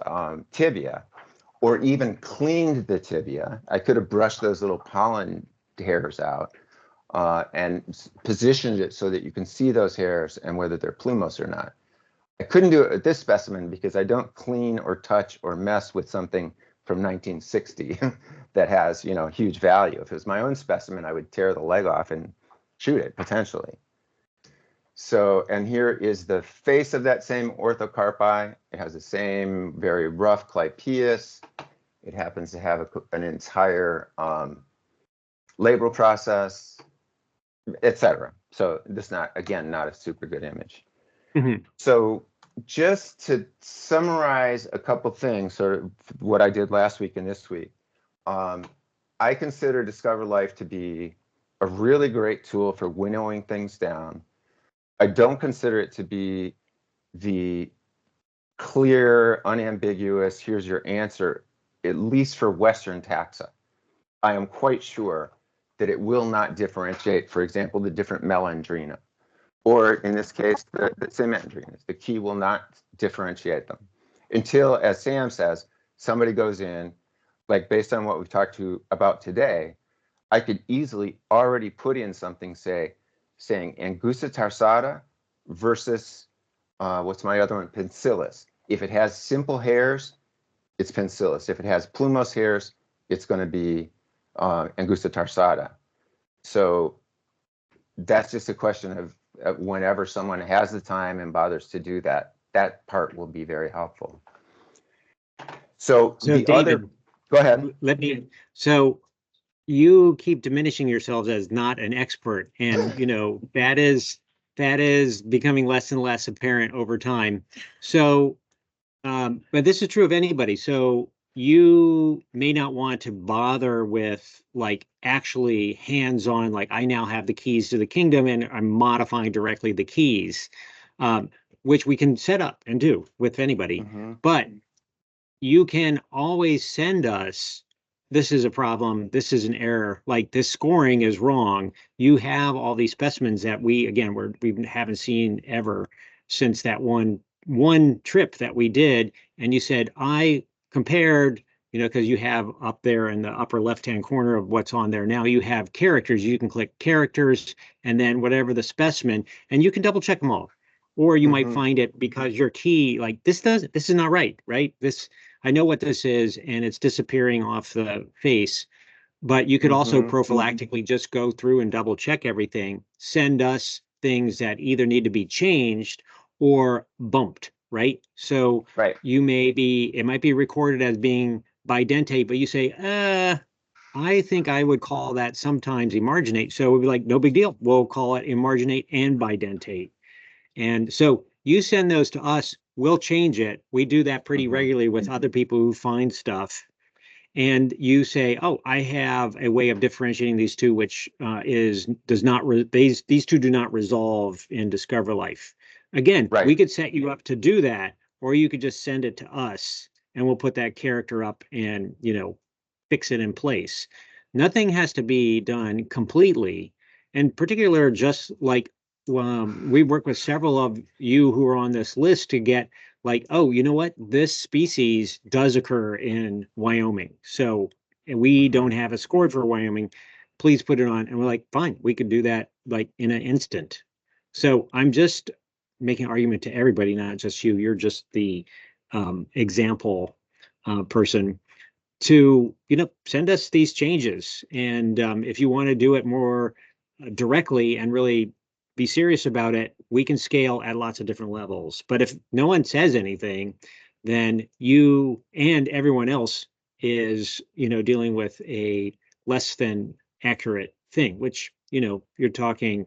tibia, or even cleaned the tibia. I could have brushed those little pollen hairs out and positioned it so that you can see those hairs and whether they're plumose or not. I couldn't do it with this specimen because I don't clean or touch or mess with something from 1960 that has, huge value. If it was my own specimen, I would tear the leg off and shoot it potentially. So, and here is the face of that same orthocarpi. It has the same very rough clypeus. It happens to have an entire labral process, etc. So this not a super good image. So just to summarize a couple things, sort of what I did last week and this week, I consider Discover Life to be a really great tool for winnowing things down. I don't consider it to be the clear, unambiguous, here's your answer, at least for Western taxa. I am quite sure that it will not differentiate, for example, the different Melandrina, or in this case, the Simandrinas. The key will not differentiate them until, as Sam says, somebody goes in, like based on what we've talked about today, I could easily already put in something, saying Angusta tarsata versus, what's my other one? Pencilis. If it has simple hairs, it's pencilis. If it has plumose hairs, it's going to be Angusta tarsata. So that's just a question of whenever someone has the time and bothers to do that, that part will be very helpful. So the David, go ahead. So you keep diminishing yourselves as not an expert, and that is becoming less and less apparent over time. So, but this is true of anybody. So you may not want to bother with like actually hands-on, like I now have the keys to the kingdom and I'm modifying directly the keys, which we can set up and do with anybody. But you can always send us, this is a problem, this is an error, like this scoring is wrong. You have all these specimens that we haven't seen ever since that one trip that we did. And you said, I compared, because you have up there in the upper left-hand corner of what's on there now, you have characters. You can click characters and then whatever the specimen, and you can double check them all. Or you might find it because your key, like this is not right? I know what this is, and it's disappearing off the face, but you could also prophylactically just go through and double check everything, send us things that either need to be changed or bumped, right? So it might be recorded as being bidentate, but you say, I think I would call that sometimes emarginate. So we'd be like, no big deal. We'll call it emarginate and bidentate. And so you send those to us, we'll change it. We do that pretty regularly with other people who find stuff. And you say, oh, I have a way of differentiating these two, which these two do not resolve in Discover Life. Again, we could set you up to do that, or you could just send it to us and we'll put that character up and, fix it in place. Nothing has to be done completely. In particular, just like we work with several of you who are on this list to get like, oh, you know what? This species does occur in Wyoming. So we don't have a score for Wyoming. Please put it on. And we're like, fine, we could do that like in an instant. So I'm just making an argument to everybody, not just you. You're just the example person to, send us these changes. And if you want to do it more directly and really be serious about it, we can scale at lots of different levels. But if no one says anything, then you and everyone else is, dealing with a less than accurate thing, which, you're talking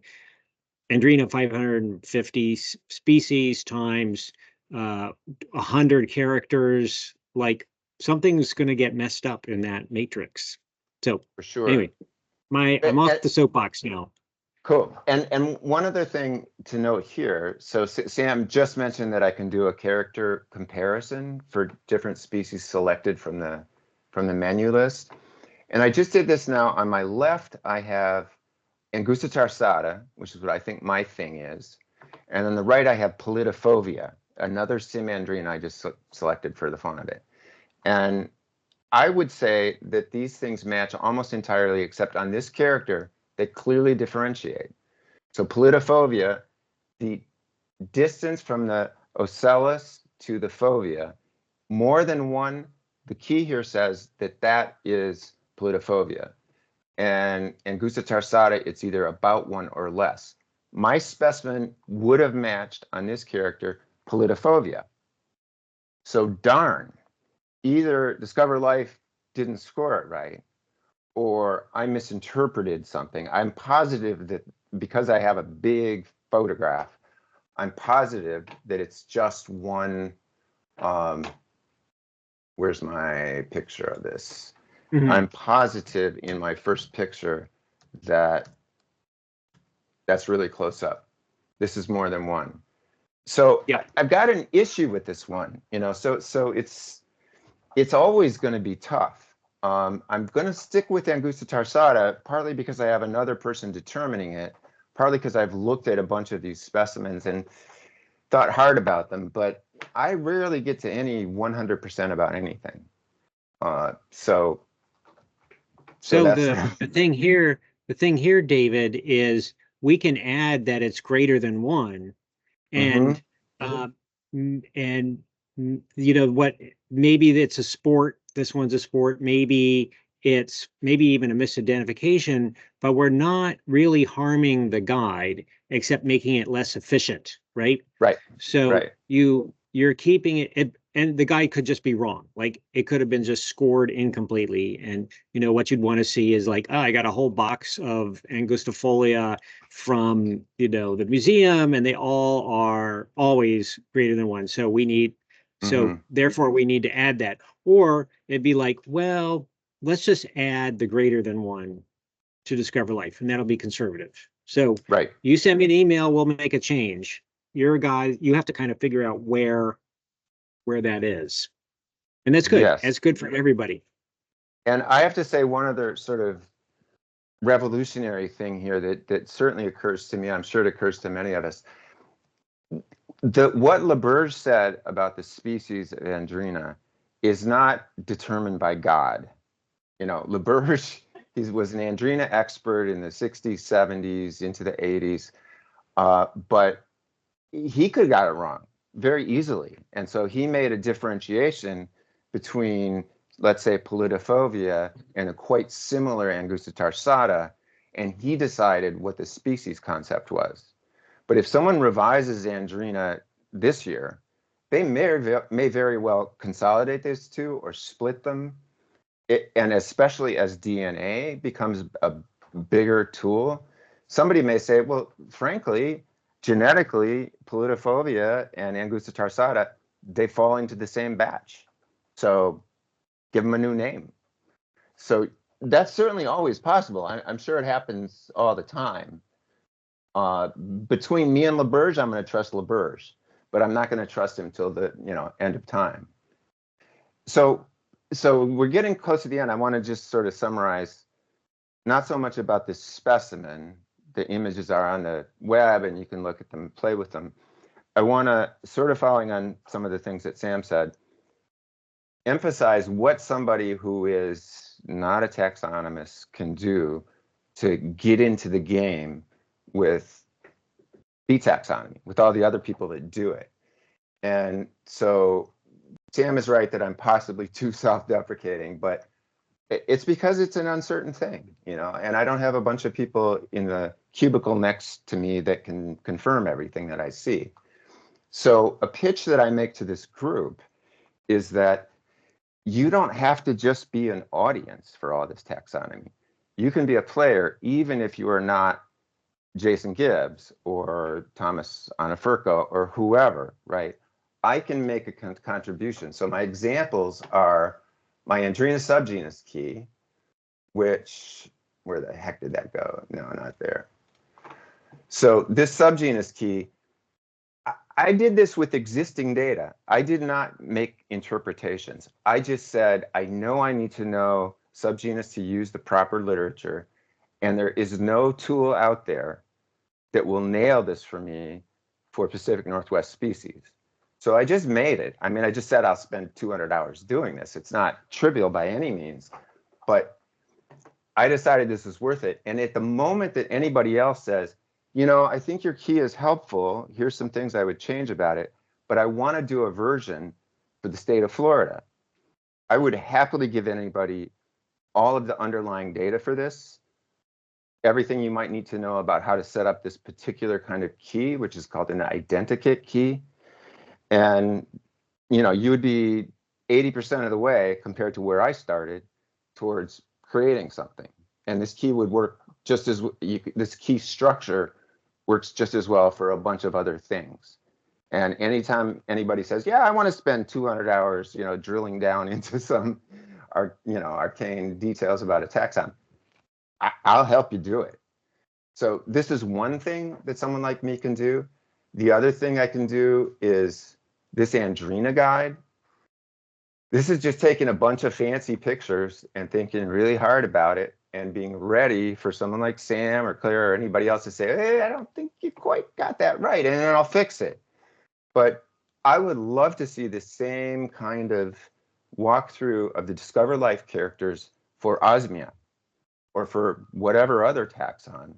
Andrena 550 species times 100 characters, like something's going to get messed up in that matrix. So for sure. Anyway, I'm off the soapbox now. Cool. And one other thing to note here. So Sam just mentioned that I can do a character comparison for different species selected from the menu list. And I just did this now. On my left, I have Angusta tarsata, which is what I think my thing is. And on the right, I have Pulitofovia, another Simandrina I just selected for the fun of it. And I would say that these things match almost entirely, except on this character, they clearly differentiate. So Pulitofovia, the distance from the ocellus to the fovea, more than one, the key here says that is Pulitofovia. And Angusta tarsata, it's either about one or less. My specimen would have matched on this character Pulitofovia. So darn, either Discover Life didn't score it right, or I misinterpreted something. I'm positive that because I have a big photograph, I'm positive that it's just one. Where's my picture of this? I'm positive in my first picture that that's really close up. This is more than one. So I've got an issue with this one, so it's always going to be tough. I'm going to stick with Angusta tarsata, partly because I have another person determining it, partly because I've looked at a bunch of these specimens and thought hard about them, but I rarely get to any 100% about anything. So that's the thing here, David, is we can add that it's greater than one, and you know what? Maybe it's a sport. This one's a sport. Maybe it's even a misidentification, but we're not really harming the guide except making it less efficient, right? Right. So Right. you're keeping it, and the guide could just be wrong. Like it could have been just scored incompletely. And you know what you'd want to see is like, oh, I got a whole box of angustifolia from the museum, and they all are always greater than one. So therefore we need to add that. Or it'd be like, well, let's just add the greater than one to discover life, and that'll be conservative. So you send me an email, we'll make a change. You're a guy, you have to kind of figure out where that is. And that's good. Yes. That's good for everybody. And I have to say one other sort of revolutionary thing here that certainly occurs to me, I'm sure it occurs to many of us. What Laberge said about the species of Andrena is not determined by God. Laberge, he was an Andrena expert in the 60s, 70s, into the 80s, but he could have got it wrong very easily. And so he made a differentiation between, let's say, putative and a quite similar Angusta tarsata, and he decided what the species concept was. But if someone revises Andrena this year, they may very well consolidate those two or split them. And especially as DNA becomes a bigger tool, somebody may say, well, frankly, genetically, putative and Angusta tarsata, they fall into the same batch. So give them a new name. So that's certainly always possible. I'm sure it happens all the time. Between me and Laberge, I'm going to trust Laberge, but I'm not going to trust him till the end of time. So we're getting close to the end. I want to just sort of summarize, not so much about the specimen. The images are on the web, and you can look at them, play with them. I want to, sort of following on some of the things that Sam said, emphasize what somebody who is not a taxonomist can do to get into the game with bee taxonomy, with all the other people that do it. And so Sam is right that I'm possibly too self-deprecating, but it's because it's an uncertain thing, and I don't have a bunch of people in the cubicle next to me that can confirm everything that I see. So a pitch that I make to this group is that you don't have to just be an audience for all this taxonomy. You can be a player even if you are not Jason Gibbs or Thomas Anafurco or whoever, right? I can make a contribution. So my examples are my Andrena subgenus key, which, where the heck did that go? No, not there. So this subgenus key, I did this with existing data. I did not make interpretations. I just said, I know I need to know subgenus to use the proper literature, and there is no tool out there that will nail this for me for Pacific Northwest species. So I just made it. I mean, I just said I'll spend 200 hours doing this. It's not trivial by any means, but I decided this is worth it. And at the moment that anybody else says, I think your key is helpful, here's some things I would change about it, but I want to do a version for the state of Florida, I would happily give anybody all of the underlying data for this, everything you might need to know about how to set up this particular kind of key, which is called an identikit key. And, you would be 80% of the way compared to where I started towards creating something. And this key would work just as, this key structure works just as well for a bunch of other things. And anytime anybody says, yeah, I want to spend 200 hours, drilling down into some, arcane details about a taxon, I'll help you do it. So this is one thing that someone like me can do. The other thing I can do is this Andrena guide. This is just taking a bunch of fancy pictures and thinking really hard about it and being ready for someone like Sam or Clare or anybody else to say, hey, I don't think you quite got that right, and then I'll fix it. But I would love to see the same kind of walkthrough of the Discover Life characters for Osmia or for whatever other taxon.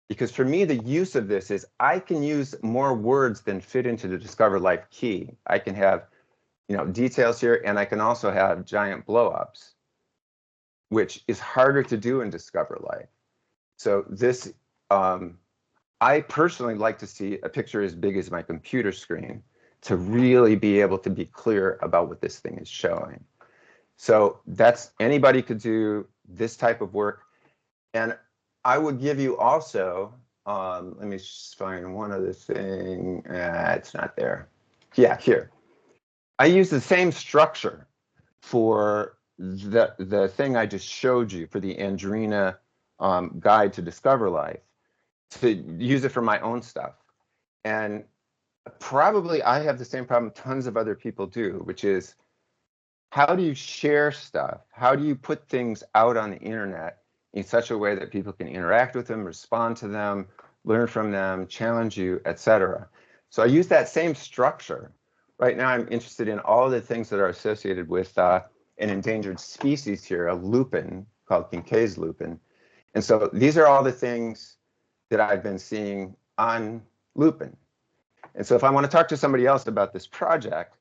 Because for me, the use of this is I can use more words than fit into the Discover Life key. I can have, details here, and I can also have giant blowups, which is harder to do in Discover Life. So this, I personally like to see a picture as big as my computer screen to really be able to be clear about what this thing is showing. So that's, anybody could do this type of work. And I would give you also, let me just find one other thing. It's not there. Yeah, here. I use the same structure for the thing I just showed you for the Andrena guide to Discover Life, to use it for my own stuff. And probably I have the same problem tons of other people do, which is, how do you share stuff? How do you put things out on the internet in such a way that people can interact with them, respond to them, learn from them, challenge you, etc.? So I use that same structure. Right now I'm interested in all the things that are associated with an endangered species here, a lupin called Kincaid's lupin. And so these are all the things that I've been seeing on lupin. And so if I want to talk to somebody else about this project,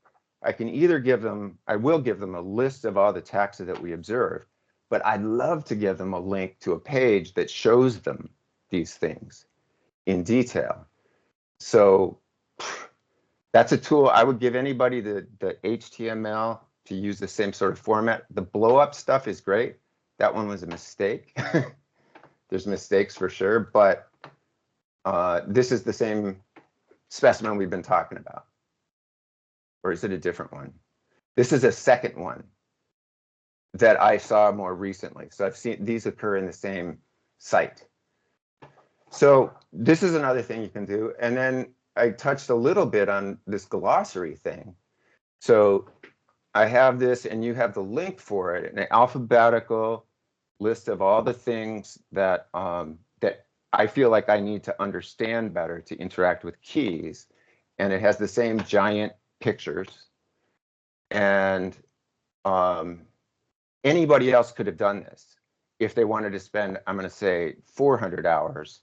I can either give them, I will give them a list of all the taxa that we observed, but I'd love to give them a link to a page that shows them these things in detail. So that's a tool. I would give anybody the HTML to use the same sort of format. The blow up stuff is great. That one was a mistake. There's mistakes for sure, but this is the same specimen we've been talking about. Or is it a different one? This is a second one that I saw more recently. So I've seen these occur in the same site. So this is another thing you can do. And then I touched a little bit on this glossary thing. So I have this, and you have the link for it, an alphabetical list of all the things that that I feel like I need to understand better to interact with keys. And it has the same giant pictures. And anybody else could have done this if they wanted to spend, I'm going to say, 400 hours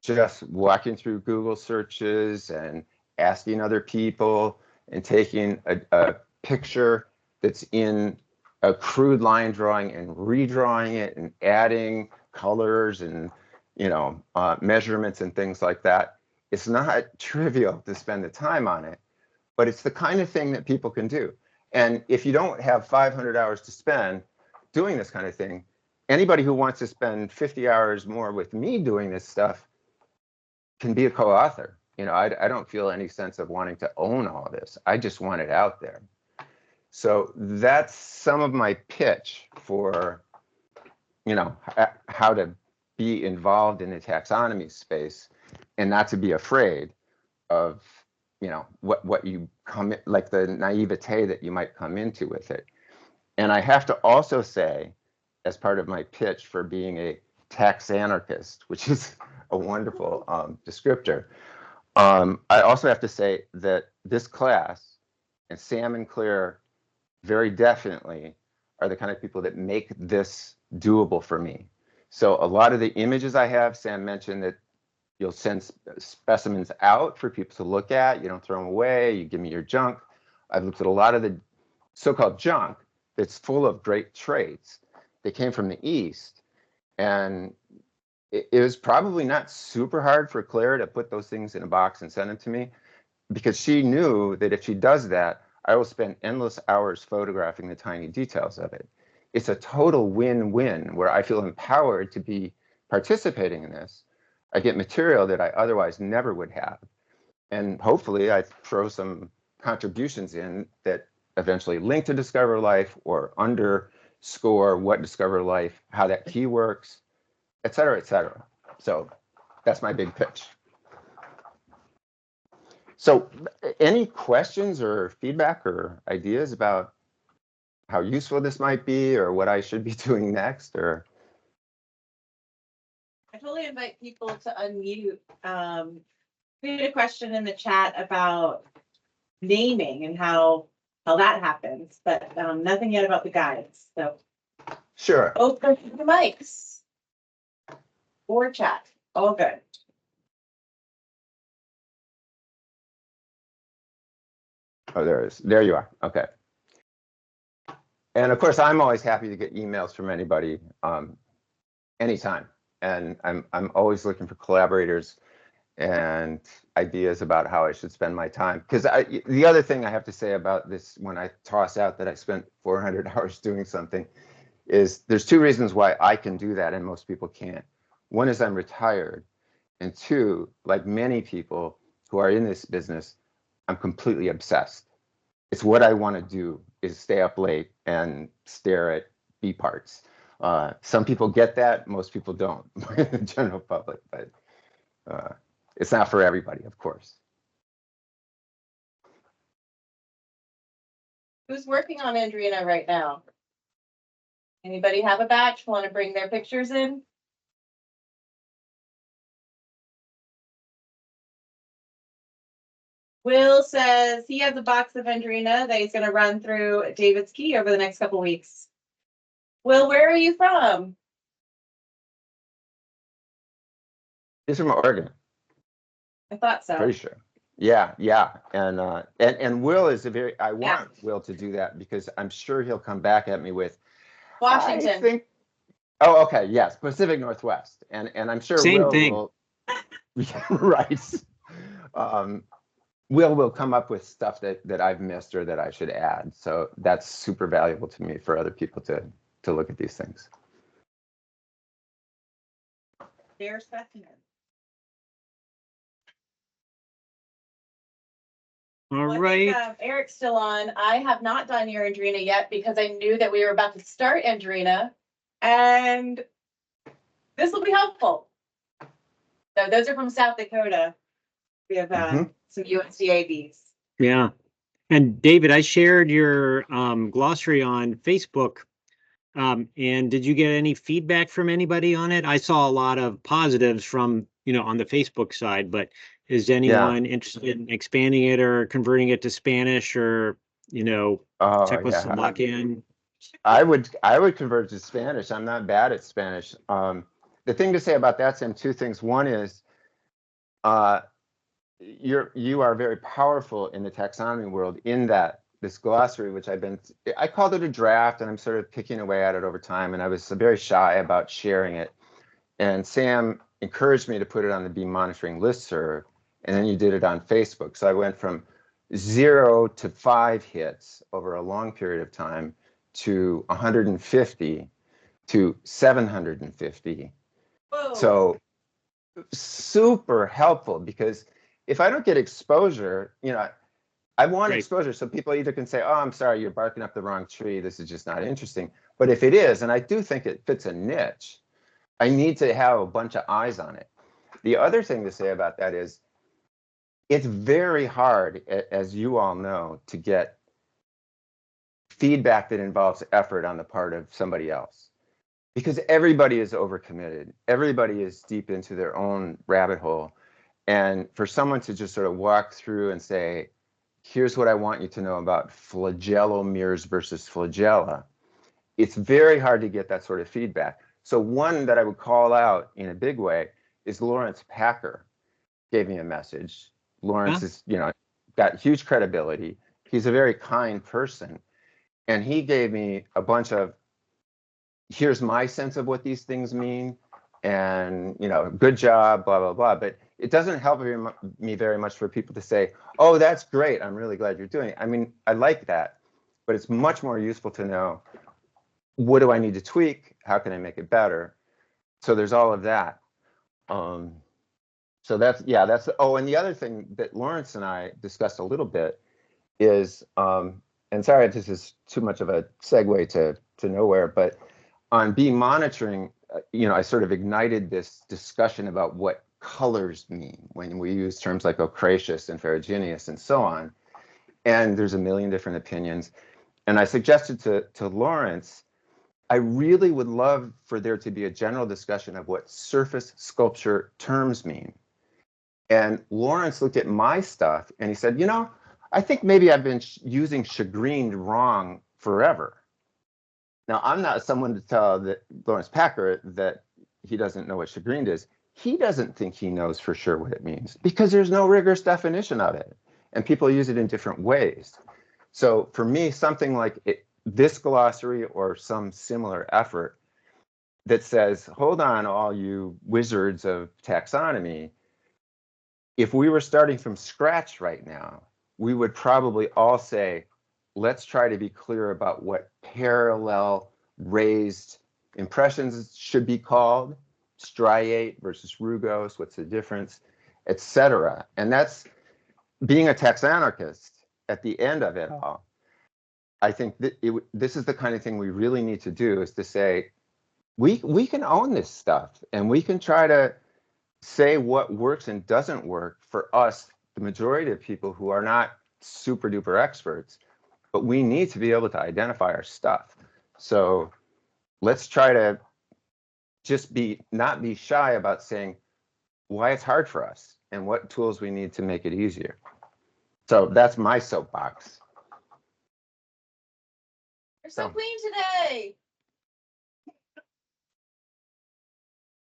just walking through Google searches and asking other people and taking a picture that's in a crude line drawing and redrawing it and adding colors and measurements and things like that. It's not trivial to spend the time on it, but it's the kind of thing that people can do. And if you don't have 500 hours to spend doing this kind of thing, anybody who wants to spend 50 hours more with me doing this stuff can be a co-author. I don't feel any sense of wanting to own all this. I just want it out there. So that's some of my pitch for, how to be involved in the taxonomy space and not to be afraid of, what you come in, like the naivete that you might come into with it. And I have to also say, as part of my pitch for being a tax anarchist, which is a wonderful descriptor, I also have to say that this class and Sam and Claire very definitely are the kind of people that make this doable for me. So a lot of the images I have, Sam mentioned that you'll send specimens out for people to look at. You don't throw them away. You give me your junk. I've looked at a lot of the so-called junk that's full of great traits. They came from the East. And it was probably not super hard for Claire to put those things in a box and send them to me, because she knew that if she does that, I will spend endless hours photographing the tiny details of it. It's a total win-win where I feel empowered to be participating in this. I get material that I otherwise never would have. And hopefully I throw some contributions in that eventually link to Discover Life or underscore what Discover Life, how that key works, et cetera, et cetera. So that's my big pitch. So any questions or feedback or ideas about how useful this might be or what I should be doing next? Or I totally invite people to unmute. We had a question in the chat about naming and how how that happens, but nothing yet about the guides. So Sure. open the mics or chat. All good. Oh, there it is. There you are. Okay. And of course, I'm always happy to get emails from anybody anytime. And I'm always looking for collaborators and ideas about how I should spend my time. Because the other thing I have to say about this, when I toss out that I spent 400 hours doing something, is there's two reasons why I can do that and most people can't. One is I'm retired. And two, like many people who are in this business, I'm completely obsessed. It's what I want to do, is stay up late and stare at B parts. Some people get that, most people don't, the general public, but it's not for everybody, of course. Who's working on Andrena right now? Anybody have a batch? Want to bring their pictures in? Will says he has a box of Andrena that he's going to run through David's key over the next couple weeks. Will, where are you from? He's from Oregon. I thought so. Pretty sure. Yeah, yeah. And Will is I want Will to do that because I'm sure he'll come back at me with Washington. I think, oh, okay, yes, Pacific Northwest. And I'm sure Same Will thing. will, right. Will come up with stuff that I've missed or that I should add. So that's super valuable to me for other people to look at these things. Their specimen. All Well, right. I think, Eric's still on. I have not done your Andrena yet because I knew that we were about to start Andrena, and this will be helpful. So those are from South Dakota. We have some USDA bees. Yeah. And David, I shared your glossary on Facebook. And did you get any feedback from anybody on it? I saw a lot of positives from, on the Facebook side, but is anyone interested in expanding it or converting it to Spanish or, check with some luck in? I would convert it to Spanish. I'm not bad at Spanish. The thing to say about that, Sam, two things. One is you are very powerful in the taxonomy world in that this glossary, which I called it a draft, and I'm sort of picking away at it over time, and I was very shy about sharing it. And Sam encouraged me to put it on the bee monitoring listserv, and then you did it on Facebook. So I went from 0 to 5 hits over a long period of time to 150 to 750. Whoa. So super helpful, because if I don't get exposure, I want exposure so people either can say, oh, I'm sorry, you're barking up the wrong tree, this is just not interesting. But if it is, and I do think it fits a niche, I need to have a bunch of eyes on it. The other thing to say about that is it's very hard, as you all know, to get feedback that involves effort on the part of somebody else, because everybody is overcommitted. Everybody is deep into their own rabbit hole. And for someone to just sort of walk through and say, here's what I want you to know about flagellomeres versus flagella, it's very hard to get that sort of feedback. So one that I would call out in a big way is Lawrence Packer gave me a message. Lawrence is, got huge credibility. He's a very kind person. And he gave me a bunch of, here's my sense of what these things mean, and, good job, blah, blah, blah. But it doesn't help me very much for people to say, oh, that's great, I'm really glad you're doing it. I mean, I like that, but it's much more useful to know, what do I need to tweak? How can I make it better? So there's all of that. So that's, and the other thing that Lawrence and I discussed a little bit is, and sorry if this is too much of a segue to nowhere, but on bee monitoring, I sort of ignited this discussion about what colors mean when we use terms like ochraceous and ferruginous and so on. And there's a million different opinions. And I suggested to Lawrence, I really would love for there to be a general discussion of what surface sculpture terms mean. And Lawrence looked at my stuff and he said, I think maybe I've been using chagrined wrong forever. Now, I'm not someone to tell that Lawrence Packer that he doesn't know what chagrined is. He doesn't think he knows for sure what it means because there's no rigorous definition of it, and people use it in different ways. So for me, something like this glossary or some similar effort that says, hold on, all you wizards of taxonomy, if we were starting from scratch right now, we would probably all say, let's try to be clear about what parallel raised impressions should be called, striate versus rugose, what's the difference, etc. And that's being a taxonomist at the end of it all. I think that this is the kind of thing we really need to do, is to say, we can own this stuff and we can try to say what works and doesn't work for us, the majority of people who are not super duper experts, but we need to be able to identify our stuff. So let's try to just not be shy about saying why it's hard for us and what tools we need to make it easier. So that's my soapbox. You're so clean today.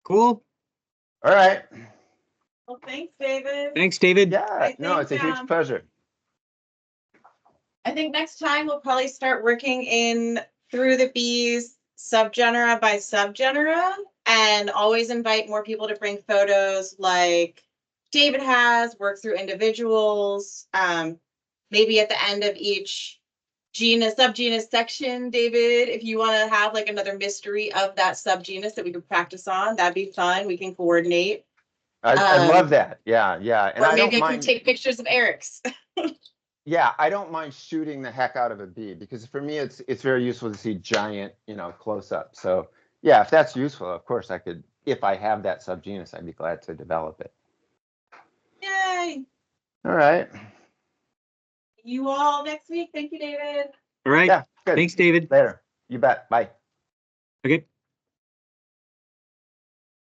Cool. All right. Well, thanks, David. Thanks, David. Yeah, no, it's a huge pleasure. I think next time we'll probably start working in through the bees subgenera by subgenera, and always invite more people to bring photos like David has, work through individuals. Maybe at the end of each genus, subgenus section, David, if you want to have like another mystery of that subgenus that we could practice on, that'd be fun. We can coordinate. I love that. Yeah, yeah. And or I maybe don't I can mind take pictures of Eric's. Yeah, I don't mind shooting the heck out of a bee, because for me it's very useful to see giant, close up. So yeah, if that's useful, of course I could, if I have that subgenus, I'd be glad to develop it. Yay! All right. You all next week. Thank you, David. All right. Yeah, good. Thanks, David. Later. You bet. Bye. Okay.